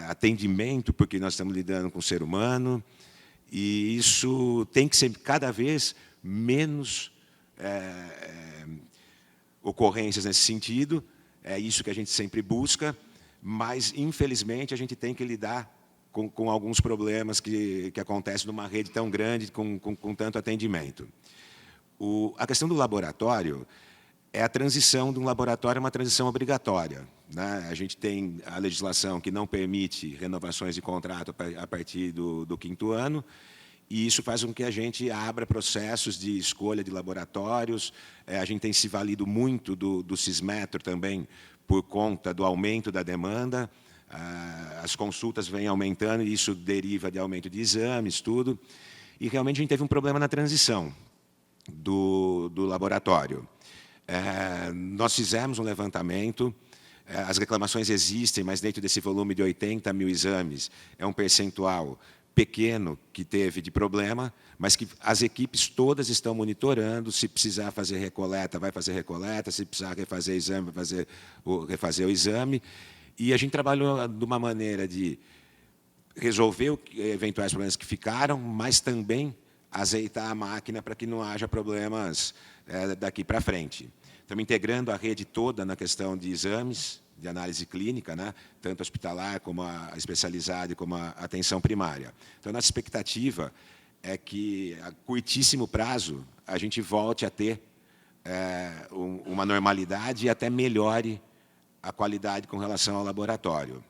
atendimento, porque nós estamos lidando com o ser humano, e isso tem que ser cada vez menos ocorrências nesse sentido. É isso que a gente sempre busca, mas, infelizmente, a gente tem que lidar com alguns problemas que acontecem numa rede tão grande, com tanto atendimento. A questão do laboratório é a transição de um laboratório a uma transição obrigatória, né? A gente tem a legislação que não permite renovações de contrato a partir do 5º ano, e isso faz com que a gente abra processos de escolha de laboratórios. A gente tem se valido muito do Sismetro também, por conta do aumento da demanda. As consultas vêm aumentando, e isso deriva de aumento de exames, tudo. E, realmente, a gente teve um problema na transição do laboratório. Nós fizemos um levantamento, as reclamações existem, mas dentro desse volume de 80 mil exames, é um percentual pequeno que teve de problema, mas que as equipes todas estão monitorando. Se precisar fazer recoleta, vai fazer recoleta. Se precisar refazer exame, vai refazer o exame. E a gente trabalhou de uma maneira de resolver eventuais problemas que ficaram, mas também azeitar a máquina para que não haja problemas daqui para frente. Estamos integrando a rede toda na questão de exames, de análise clínica, né? Tanto hospitalar, como a especializada, como a atenção primária. Então, a nossa expectativa é que, a curtíssimo prazo, a gente volte a ter uma normalidade e até melhore a qualidade com relação ao laboratório.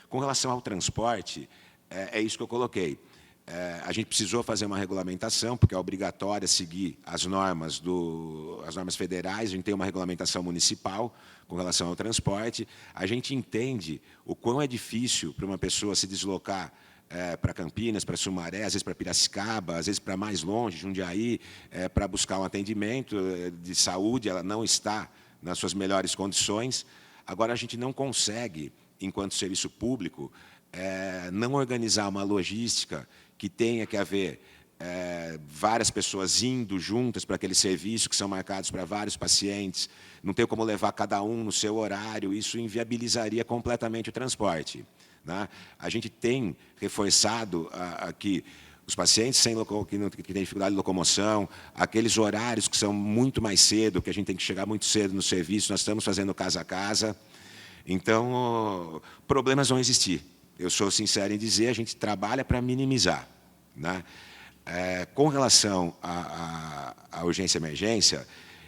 Com relação ao transporte, é isso que eu coloquei. A gente precisou fazer uma regulamentação, porque é obrigatório seguir as normas federais. A gente tem uma regulamentação municipal com relação ao transporte. A gente entende o quão é difícil para uma pessoa se deslocar para Campinas, para Sumaré, às vezes para Piracicaba, às vezes para mais longe, Jundiaí, para buscar um atendimento de saúde. Ela não está nas suas melhores condições. Agora, a gente não consegue, enquanto serviço público, não organizar uma logística que tenha que haver várias pessoas indo juntas para aquele serviço, que são marcados para vários pacientes. Não tem como levar cada um no seu horário. Isso inviabilizaria completamente o transporte, né? A gente tem reforçado aqui os pacientes que têm dificuldade de locomoção, aqueles horários que são muito mais cedo, que a gente tem que chegar muito cedo no serviço. Nós estamos fazendo casa a casa. Então, problemas vão existir. Eu sou sincero em dizer, a gente trabalha para minimizar, né? Com relação à urgência e emergência,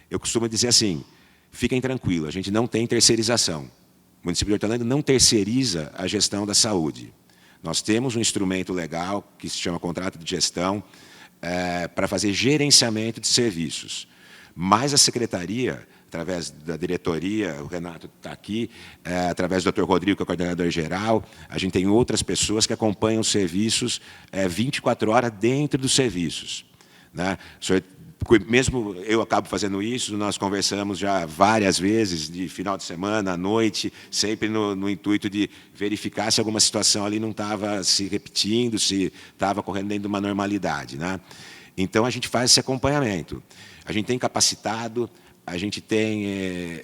eu costumo dizer assim, fiquem tranquilos, a gente não tem terceirização. O município de Hortolândia não terceiriza a gestão da saúde. Nós temos um instrumento legal que se chama contrato de gestão para fazer gerenciamento de serviços. Mas a secretaria, através da diretoria, o Renato está aqui, através do Dr. Rodrigo, que é o coordenador geral, a gente tem outras pessoas que acompanham os serviços 24 horas dentro dos serviços. Né? Mesmo eu acabo fazendo isso, nós conversamos já várias vezes, de final de semana, à noite, sempre no intuito de verificar se alguma situação ali não estava se repetindo, se estava correndo dentro de uma normalidade. Né? Então, a gente faz esse acompanhamento. A gente tem capacitado, a gente tem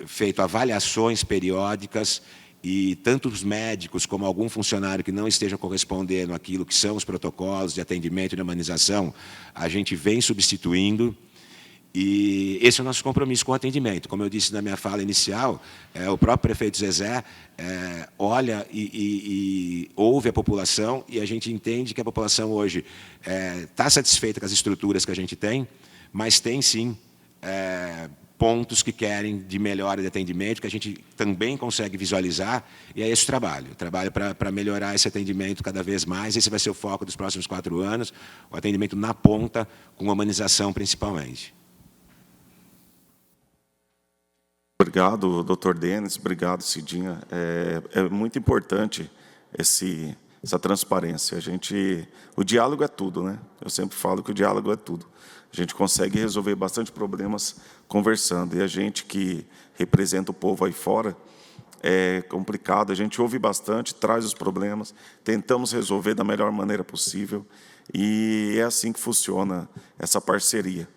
feito avaliações periódicas e tanto os médicos como algum funcionário que não esteja correspondendo àquilo que são os protocolos de atendimento e de humanização, a gente vem substituindo. E esse é o nosso compromisso com o atendimento. Como eu disse na minha fala inicial, o próprio prefeito Zezé olha e ouve a população, e a gente entende que a população hoje está satisfeita com as estruturas que a gente tem, mas tem, sim, pontos que querem de melhora de atendimento, que a gente também consegue visualizar, e é esse o trabalho para melhorar esse atendimento cada vez mais. Esse vai ser o foco dos próximos 4 anos, o atendimento na ponta, com humanização principalmente. Obrigado, doutor Denis, obrigado, Cidinha. É muito importante essa transparência. O diálogo é tudo, né? Eu sempre falo que o diálogo é tudo. A gente consegue resolver bastante problemas conversando. E a gente que representa o povo aí fora, é complicado. A gente ouve bastante, traz os problemas, tentamos resolver da melhor maneira possível. E é assim que funciona essa parceria.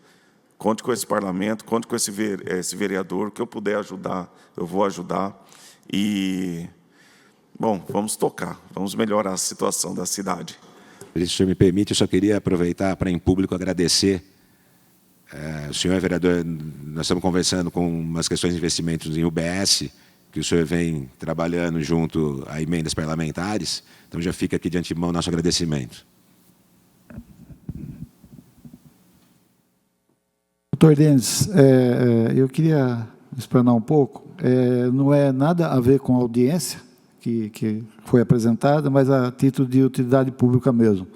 Conte com esse parlamento, conte com esse vereador, o que eu puder ajudar, eu vou ajudar. E, bom, vamos tocar, vamos melhorar a situação da cidade. Se o senhor me permite, eu só queria aproveitar para, em público, agradecer. O senhor é vereador, nós estamos conversando com umas questões de investimentos em UBS, que o senhor vem trabalhando junto a emendas parlamentares, então já fica aqui de antemão nosso agradecimento. Doutor Denis, eu queria explanar um pouco. Não é nada a ver com a audiência que foi apresentada, mas a título de utilidade pública mesmo.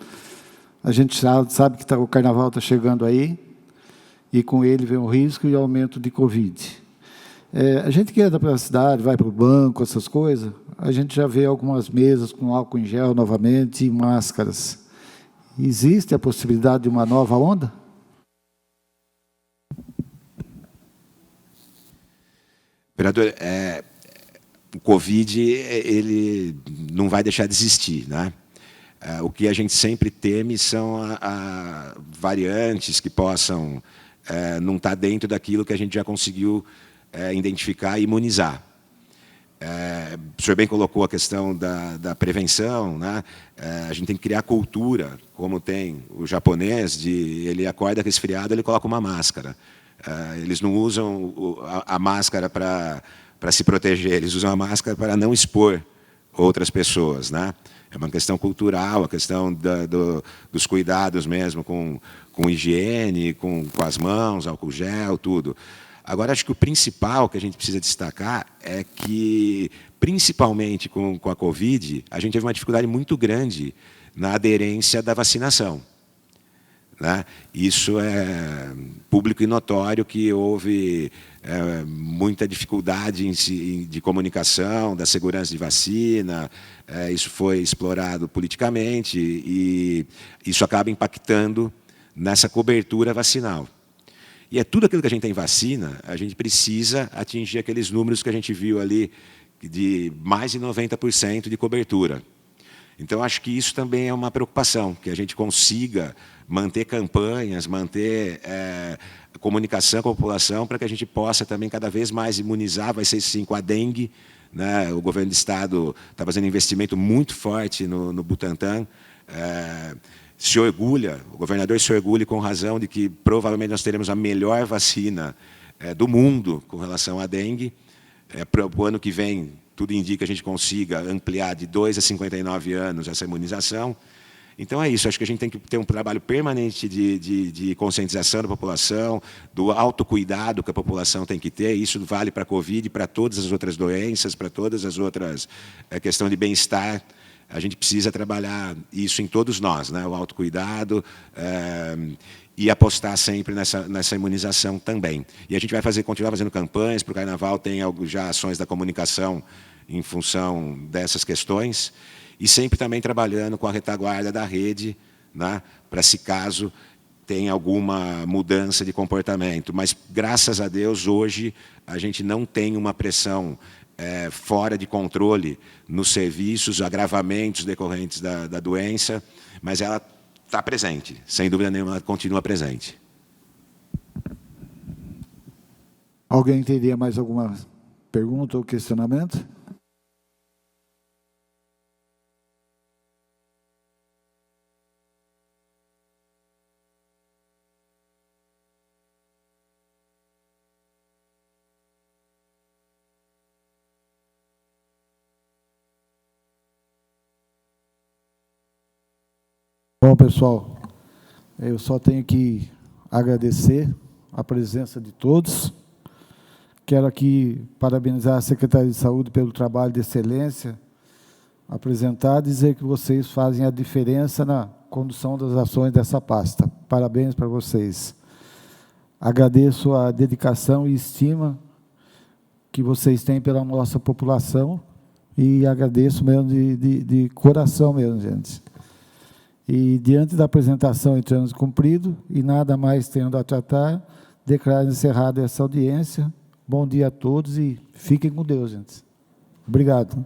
A gente sabe que o Carnaval está chegando aí, e com ele vem o risco e o aumento de Covid. A gente que entra para a cidade, vai para o banco, essas coisas, a gente já vê algumas mesas com álcool em gel novamente e máscaras. Existe a possibilidade de uma nova onda? Vereador, o Covid ele não vai deixar de existir, né? O que a gente sempre teme são variantes que possam não estar dentro daquilo que a gente já conseguiu identificar e imunizar. O senhor bem colocou a questão da prevenção, né? A gente tem que criar cultura, como tem o japonês, ele acorda resfriado, ele coloca uma máscara. Eles não usam a máscara para se proteger, eles usam a máscara para não expor outras pessoas, né? É uma questão cultural, a questão dos cuidados mesmo com higiene, com as mãos, álcool gel, tudo. Agora, acho que o principal que a gente precisa destacar é que, principalmente com a Covid, a gente teve uma dificuldade muito grande na aderência da vacinação. Né? Isso é público e notório que houve muita dificuldade de comunicação, da segurança de vacina, isso foi explorado politicamente e isso acaba impactando nessa cobertura vacinal. E é tudo aquilo que a gente tem vacina, a gente precisa atingir aqueles números que a gente viu ali de mais de 90% de cobertura. Então, acho que isso também é uma preocupação, que a gente consiga manter campanhas, manter comunicação com a população, para que a gente possa também cada vez mais imunizar, vai ser sim com a dengue. Né? O governo do Estado está fazendo um investimento muito forte no Butantan. Se orgulha, o governador se orgulha com razão de que provavelmente nós teremos a melhor vacina do mundo com relação à dengue. Para o ano que vem, tudo indica que a gente consiga ampliar de 2 a 59 anos essa imunização. Então, é isso. Acho que a gente tem que ter um trabalho permanente de conscientização da população, do autocuidado que a população tem que ter. Isso vale para a Covid, para todas as outras doenças, para todas as outras questão de bem-estar. A gente precisa trabalhar isso em todos nós, né? O autocuidado e apostar sempre nessa imunização também. E a gente vai continuar fazendo campanhas para o Carnaval, tem já ações da comunicação em função dessas questões, e sempre também trabalhando com a retaguarda da rede, né, para se caso tenha alguma mudança de comportamento. Mas, graças a Deus, hoje a gente não tem uma pressão fora de controle nos serviços, agravamentos decorrentes da doença, mas ela está presente, sem dúvida nenhuma, ela continua presente. Alguém teria mais alguma pergunta ou questionamento? Bom, pessoal, eu só tenho que agradecer a presença de todos. Quero aqui parabenizar a Secretaria de Saúde pelo trabalho de excelência apresentado e dizer que vocês fazem a diferença na condução das ações dessa pasta. Parabéns para vocês. Agradeço a dedicação e estima que vocês têm pela nossa população e agradeço mesmo de coração mesmo, gente. E, diante da apresentação em termos cumprido, e nada mais tendo a tratar, declaro encerrada essa audiência. Bom dia a todos e fiquem com Deus, gente. Obrigado.